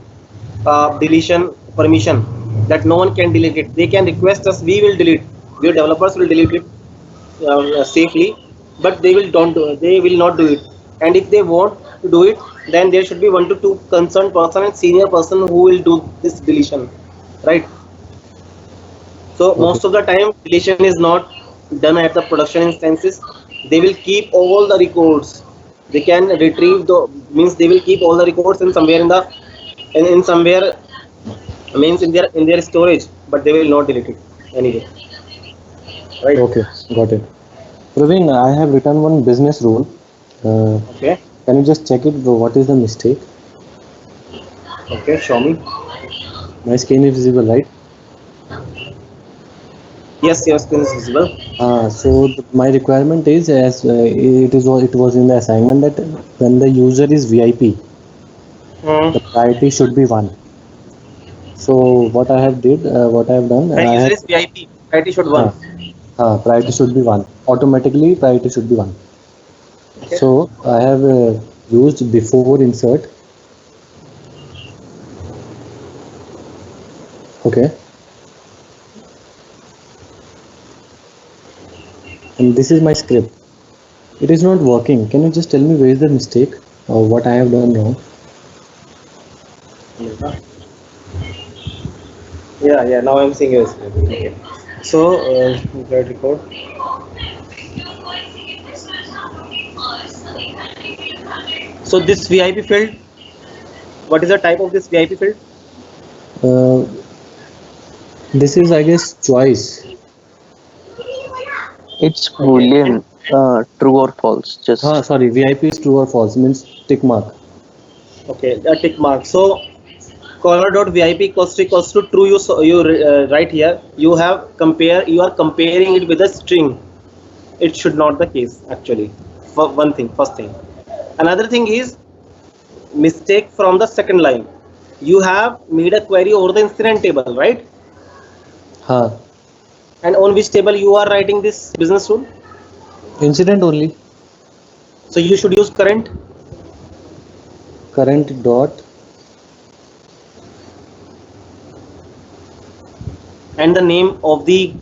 Speaker 1: deletion permission that no one can delete it. They can request us, we will delete. Your developers will delete it safely, but they will not do it. And if they want to do it, then there should be 1 to 2 concerned person and senior person who will do this deletion, right? So most of the time deletion is not done at the production instances. They will keep all the records. They can retrieve they will keep all the records in somewhere in their storage, but they will not delete it anyway. Right?
Speaker 11: Okay, got it. Praveen, I have written one business rule.
Speaker 1: Okay.
Speaker 11: Can you just check it? What is the mistake?
Speaker 1: Okay, show me.
Speaker 11: My screen is visible, right?
Speaker 1: Yes, your screen is visible.
Speaker 11: So my requirement is, as it was in the assignment, that when the user is VIP, the priority should be 1. So what I have done.
Speaker 1: When user is VIP, priority should 1.
Speaker 11: Priority should be 1. Automatically, priority should be 1. Okay. So I have used before insert. Okay. And this is my script. It is not working. Can you just tell me where is the mistake or what I have done wrong?
Speaker 1: Yeah. Now I'm seeing your script. Okay. So record. So this VIP field, what is the type of this VIP field?
Speaker 11: This is, I guess, choice.
Speaker 2: It's Boolean, true or false. Just
Speaker 11: sorry, VIP is true or false, means tick mark.
Speaker 1: Okay, a tick mark. So caller.vip equals to true. You write here. You are comparing it with a string. It should not the case actually. For first thing. Another thing is mistake from the second line. You have made a query over the incident table, right? And on which table you are writing this business rule?
Speaker 11: Incident only.
Speaker 1: So you should use current.
Speaker 11: Current dot.
Speaker 1: And the name of the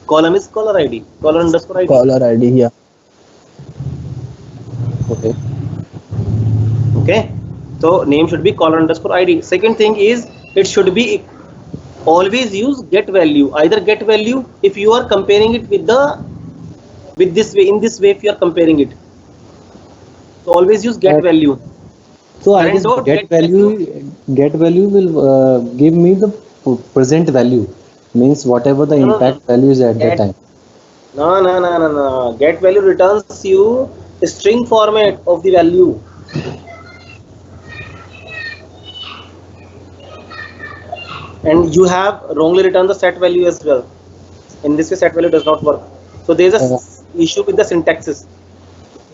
Speaker 1: column is caller ID. Caller underscore ID.
Speaker 4: Caller ID, yeah. Okay. So name should be caller underscore ID. Second thing is it should be always use get value. Either get value if you are comparing it with the
Speaker 1: with this way, in this way, if you are comparing it. So always use get value.
Speaker 11: So I
Speaker 1: Current
Speaker 11: guess
Speaker 1: dot
Speaker 11: get value will give me the present value, means whatever the
Speaker 1: No, no,
Speaker 11: impact value is at that
Speaker 1: get
Speaker 11: time.
Speaker 1: no. Get value returns you a string format of the value. And you have wrongly returned the set value as well. In this way, set value does not work. So there is a
Speaker 11: Uh,
Speaker 1: issue with the syntaxes.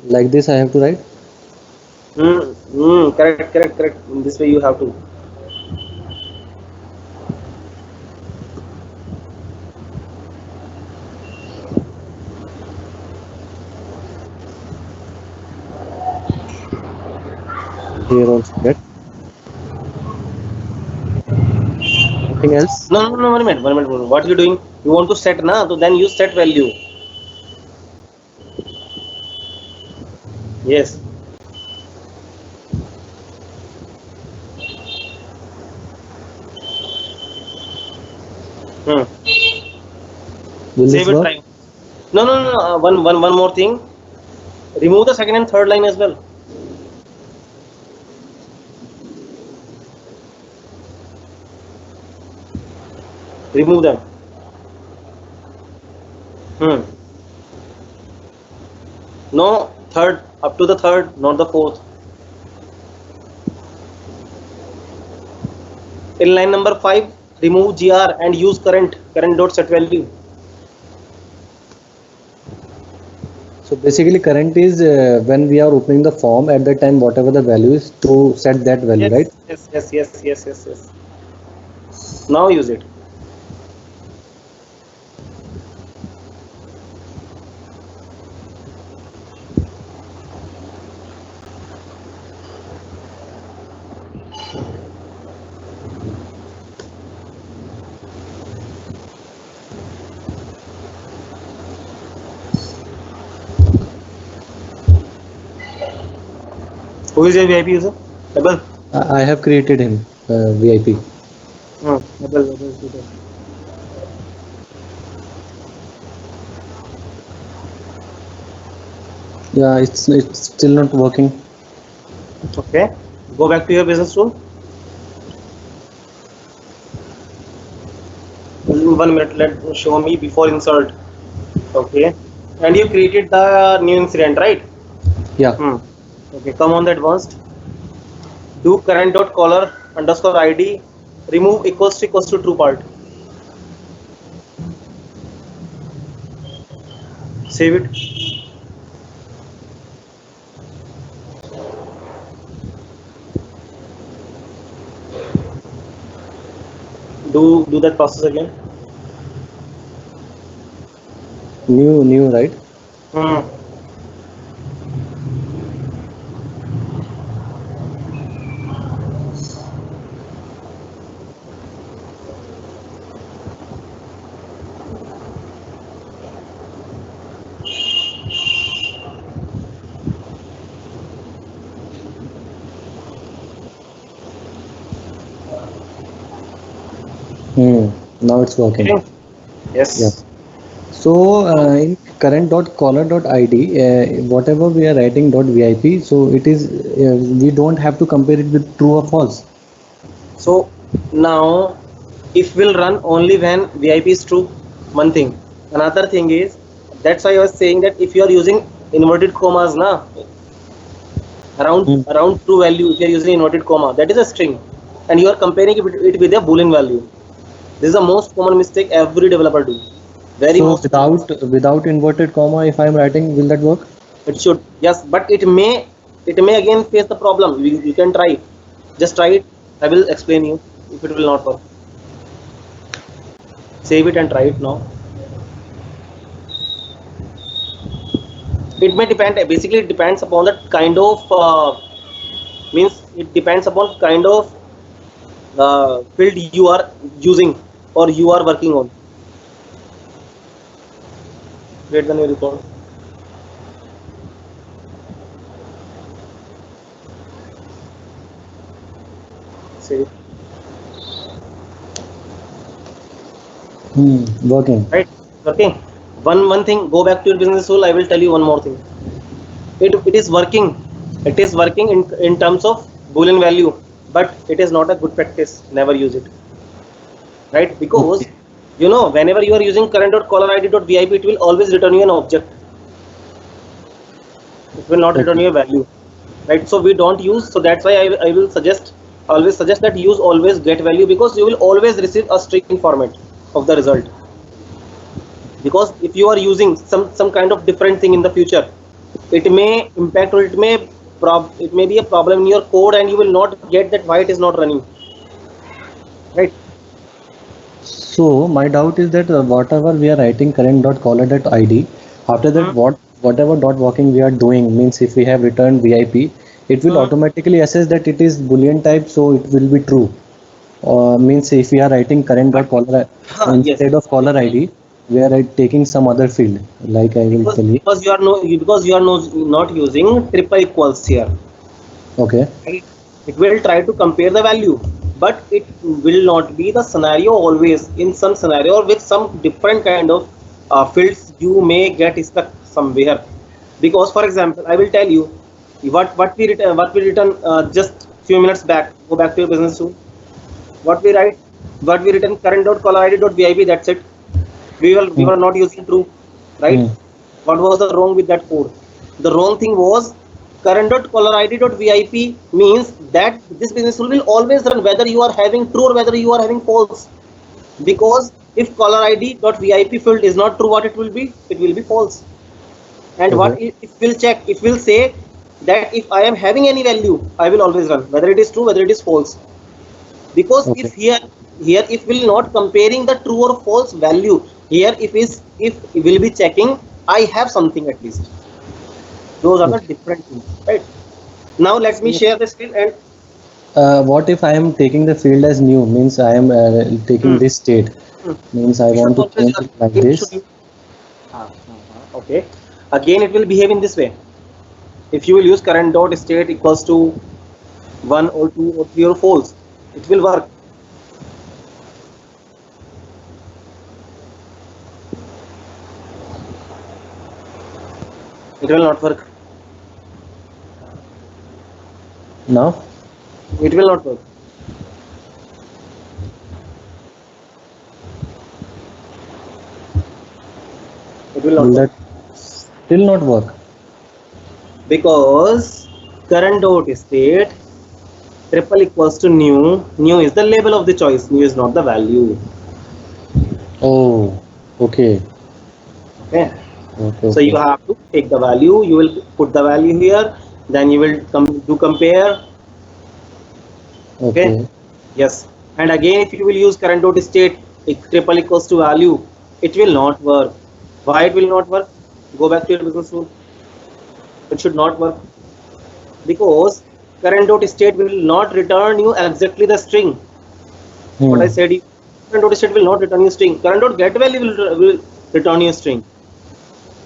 Speaker 11: like this I have to write.
Speaker 1: Correct. In this way, you have to.
Speaker 11: Here also get. Anything else?
Speaker 1: No. 1 minute. What you doing? You want to set na? So then use set value. Yes. Hmm.
Speaker 11: Will
Speaker 1: Save
Speaker 11: this
Speaker 1: it.
Speaker 11: work?
Speaker 1: Try. No. One more thing. Remove the second and third line as well. Remove them. No, third, up to the third, not the fourth. In line number 5, remove gr and use current dot set value.
Speaker 11: So basically current is when we are opening the form, at that time whatever the value is to set that value, right?
Speaker 1: Yes. Now use it. Who is your VIP user? Double.
Speaker 11: I have created him VIP.
Speaker 1: Double.
Speaker 11: Yeah, it's still not working.
Speaker 1: Okay. Go back to your business tool. 1 minute. Let show me before insert. Okay. And you created the new incident, right?
Speaker 11: Yeah.
Speaker 1: Okay. Come on the advanced. Do current dot caller underscore id. Remove equals to true part. Save it. Do that process again.
Speaker 11: New, right? Now it's working.
Speaker 1: Yes.
Speaker 11: Yeah. So in current.caller.id, whatever we are writing .vip, so it is we don't have to compare it with true or false.
Speaker 1: So now if will run only when VIP is true, one thing. Another thing is, that's why I was saying that if you are using inverted commas na around true value, if you are using inverted comma, that is a string, and you are comparing it with a boolean value. This is the most common mistake every developer do.
Speaker 11: So without inverted comma, if I am writing, will that work?
Speaker 1: It should, yes, but it may again face the problem. You can try it. Just try it. I will explain you if it will not work. Save it and try it now. It may depend. Basically, it depends upon the kind of it depends upon kind of field you are using or you are working on. Create the new record. Save.
Speaker 11: Working.
Speaker 1: Right, working. One thing, go back to your business rule. I will tell you one more thing. It is working. It is working in terms of Boolean value, but it is not a good practice. Never use it. Right? Because you know, whenever you are using current.callerID.vip, it will always return you an object. It will not return you a value. Right? So we don't use. So that's why I will always suggest that use always get value, because you will always receive a string format of the result. Because if you are using some kind of different thing in the future, it may impact, or it may be a problem in your code, and you will not get that why it is not running. Right?
Speaker 11: So my doubt is that whatever we are writing current.caller.id, after that whatever dot walking we are doing, means if we have returned VIP, it will automatically assess that it is Boolean type, so it will be true. Means if we are writing current.caller instead of caller ID, we are taking some other field, like I will tell you.
Speaker 1: Because you are not using triple equals here.
Speaker 11: Okay.
Speaker 1: Right? It will try to compare the value, but it will not be the scenario always. In some scenario, or with some different kind of fields, you may get stuck somewhere. Because, for example, I will tell you what we written just few minutes back. Go back to your business tool. What we written current.callerID.vip. That's it. We were not using true, right? What was the wrong with that code? The wrong thing was current.callerID.vip means that this business rule will always run whether you are having true or whether you are having false. Because if callerID.vip field is not true, what it will be? It will be false. And what it will check? It will say that if I am having any value, I will always run whether it is true, whether it is false. Because if here if will not comparing the true or false value, here if it will be checking I have something at least. Those are the different things, right? Now let me share the screen. And
Speaker 11: what if I am taking the field as new, means I am taking this state, means I want to change it like this.
Speaker 1: Okay, again it will behave in this way. If you will use current.state equals to 1 or 2 or 3 or false, it will work. It will not work.
Speaker 11: Now?
Speaker 1: It will not work. It will not
Speaker 11: Will
Speaker 1: work.
Speaker 11: that still not work?
Speaker 1: Because current.state triple equals to new. New is the label of the choice. New is not the value.
Speaker 11: Oh, okay.
Speaker 1: Okay.
Speaker 11: Okay.
Speaker 1: So you have to take the value. You will put the value here. Then you will do compare. Okay. Yes. And again, if you will use current.state triple equals to value, it will not work. Why it will not work? Go back to your business rule. It should not work because current.state will not return you exactly the string. What I said, current.state will not return you string. Current.getValue will return you string.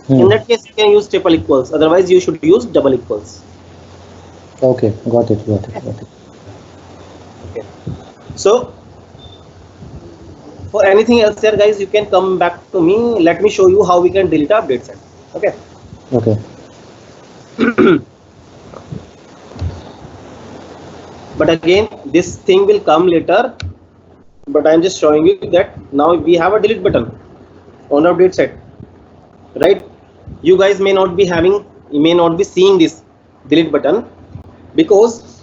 Speaker 1: In that case, you can use triple equals. Otherwise, you should use double equals.
Speaker 11: Okay, got it.
Speaker 1: Okay. So, for anything else here, guys, you can come back to me. Let me show you how we can delete update set. Okay.
Speaker 11: Okay.
Speaker 1: But again, this thing will come later. But I'm just showing you that now we have a delete button on update set, right? You guys may not be seeing this delete button because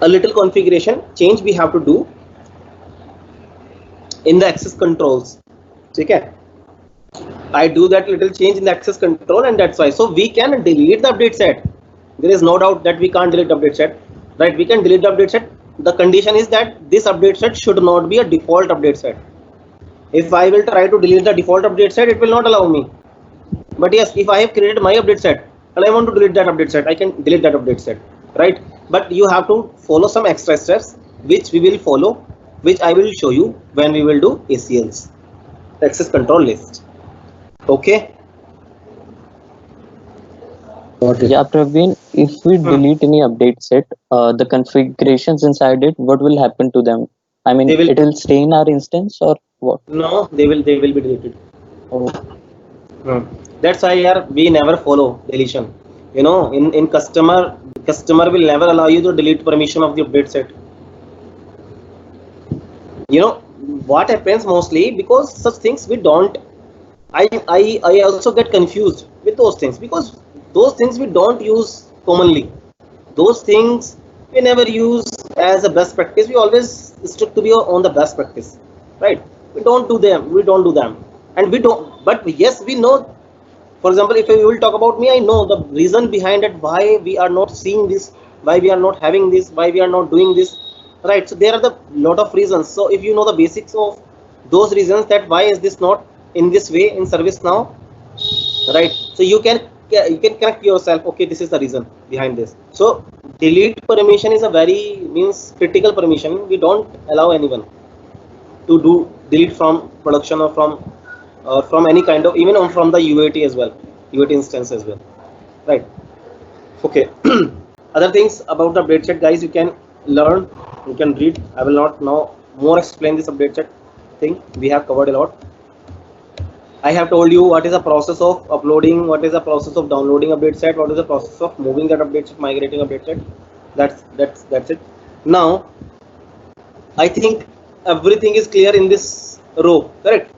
Speaker 1: a little configuration change we have to do in the access controls. Okay, I do that little change in the access control, and that's why. So we can delete the update set. There is no doubt that we can't delete update set, right? We can delete the update set. The condition is that this update set should not be a default update set. If I will try to delete the default update set, it will not allow me. But yes, if I have created my update set and I want to delete that update set, I can delete that update set, right? But you have to follow some extra steps, which we will follow, which I will show you when we will do ACLs, access control list. Okay.
Speaker 2: Yeah, Praveen, if we delete any update set, the configurations inside it, what will happen to them? I mean, it will stay in our instance or what?
Speaker 1: No, they will be deleted.
Speaker 2: Oh.
Speaker 1: That's why we never follow deletion. In customer will never allow you to delete permission of the update set. What happens mostly, because such things we don't. I also get confused with those things, because those things we don't use commonly. Those things we never use as a best practice. We always stick to be on the best practice, right? We don't do them, and we don't. But yes, we know. For example, if we will talk about me, I know the reason behind it, why we are not seeing this, why we are not having this, why we are not doing this, right? So there are the lot of reasons. So if you know the basics of those reasons, that why is this not in this way in ServiceNow, right? So you can connect yourself. Okay, this is the reason behind this. So delete permission is a very critical permission. We don't allow anyone to do delete from production or from any kind of, even from the UAT as well, UAT instance as well, right? Okay. Other things about the update set, guys, you can learn, you can read. I will not now more explain this update set thing. We have covered a lot. I have told you what is the process of uploading, what is the process of downloading update set, what is the process of moving that update set, migrating update set. That's it. Now I think everything is clear in this row, correct?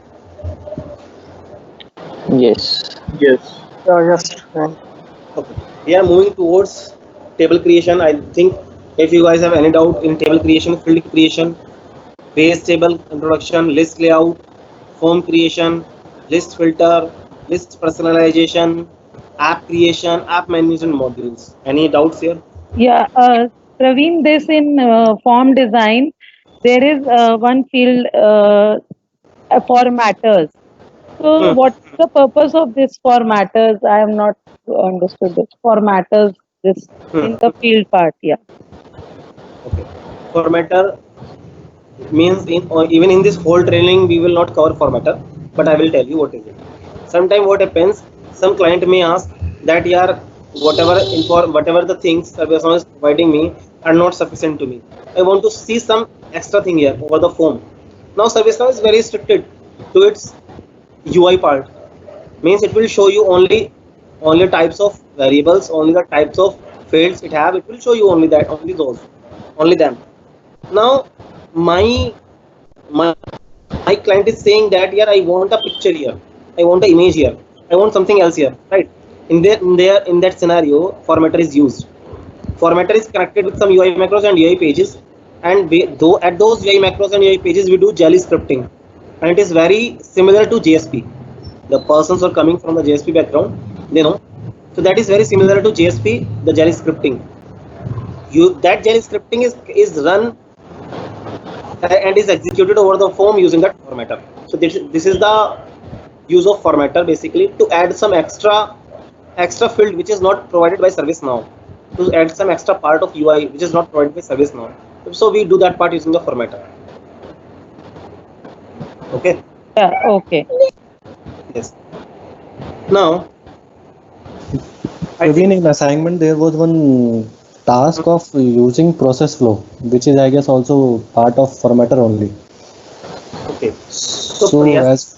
Speaker 2: Yes.
Speaker 7: Yes.
Speaker 1: Okay. We are moving towards table creation. I think if you guys have any doubt in table creation, field creation, base table introduction, list layout, form creation, list filter, list personalization, app creation, app management modules. Any doubts here?
Speaker 6: Yeah, Praveen, this in form design, there is one field formatters. So what's the purpose of this formatters? I have not understood this. Formatters, this in the field part, yeah.
Speaker 1: Okay. Formatter means even in this whole training we will not cover formatter, but I will tell you what is it. Sometimes what happens, some client may ask that whatever the things ServiceNow is providing me are not sufficient to me. I want to see some extra thing here over the form. Now ServiceNow is very restricted to its UI part. Means it will show you only types of variables, only the types of fields it have. It will show you only those, only them. Now my client is saying that, yeah, I want a picture here, I want an image here, I want something else here, right? In that scenario, formatter is used. Formatter is connected with some UI macros and UI pages, and at those UI macros and UI pages we do jelly scripting, and it is very similar to JSP. The persons who are coming from the JSP background, they know. So that is very similar to JSP, the jelly scripting. That jelly scripting is run and is executed over the form using that formatter. So this is the use of formatter, basically to add some extra field which is not provided by ServiceNow, to add some extra part of UI which is not provided by ServiceNow. So we do that part using the formatter. Okay.
Speaker 6: Yeah. Okay.
Speaker 1: Yes. Now,
Speaker 11: Praveen, in assignment there was one task of using process flow, which is I guess also part of formatter only.
Speaker 1: Okay.
Speaker 11: So
Speaker 1: yes.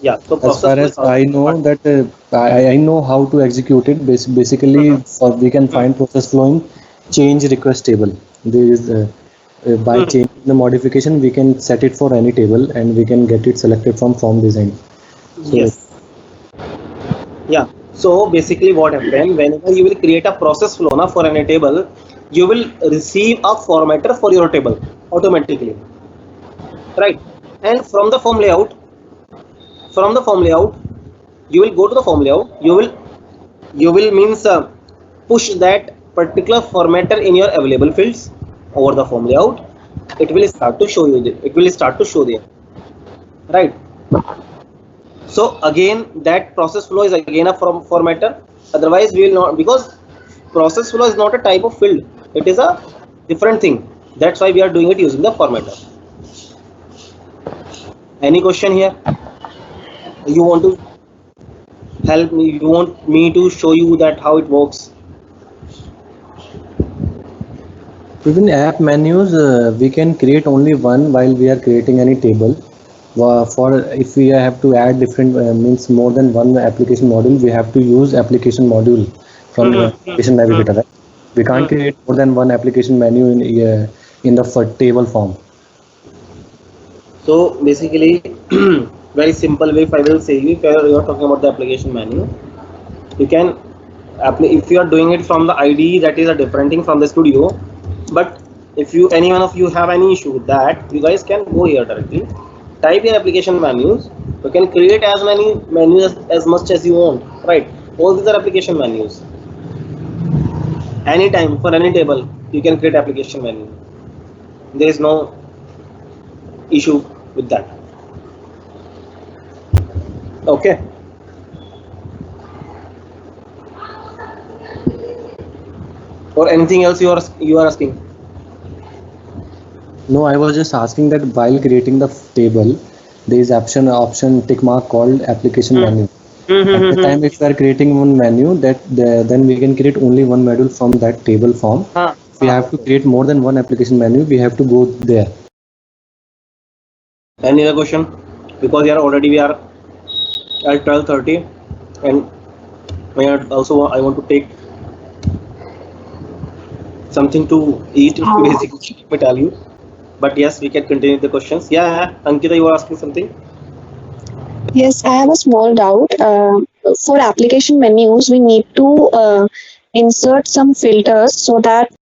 Speaker 1: Yeah. So
Speaker 11: as far as I know that I know how to execute it. Basically, we can find process flow in change request table. There is by changing the modification, we can set it for any table and we can get it selected from form design. So,
Speaker 1: yes. Yeah. So basically what happens, whenever you will create a process flow for any table, you will receive a formatter for your table automatically, right? And from the form layout, you will go to the form layout, you will means push that particular formatter in your available fields over the form layout. It will start to show there, right? So again, that process flow is again a formatter. Otherwise we will not, because process flow is not a type of field, it is a different thing. That's why we are doing it using the formatter. Any question here? You want to help me? You want me to show you that how it works?
Speaker 11: within app menus, we can create only one while we are creating any table. For if we have to add different means more than one application module, we have to use application module from the application navigator, right? We can't create more than one application menu in the table form.
Speaker 1: So basically, very simple way, if I will say, if you are talking about the application menu, you can if you are doing it from the IDE, that is a different thing from the studio. But if you, any one of you have any issue with that, you guys can go here directly, type your application menus. You can create as many menus as much as you want, right? All these are application menus. Anytime for any table, you can create application menu. There is no issue with that. Okay. Or anything else you are asking?
Speaker 11: No, I was just asking that while creating the table, there is option tick mark called application menu. At the time, if we are creating one menu, then we can create only one module from that table form. If we have to create more than one application menu, we have to go there.
Speaker 1: Any other question? Because we are at 12:30, and I want to take something to eat. Basically, let me tell you. But yes, we can continue the questions. Yeah, Ankita, you were asking something.
Speaker 9: Yes, I have a small doubt. For application menus, we need to insert some filters so that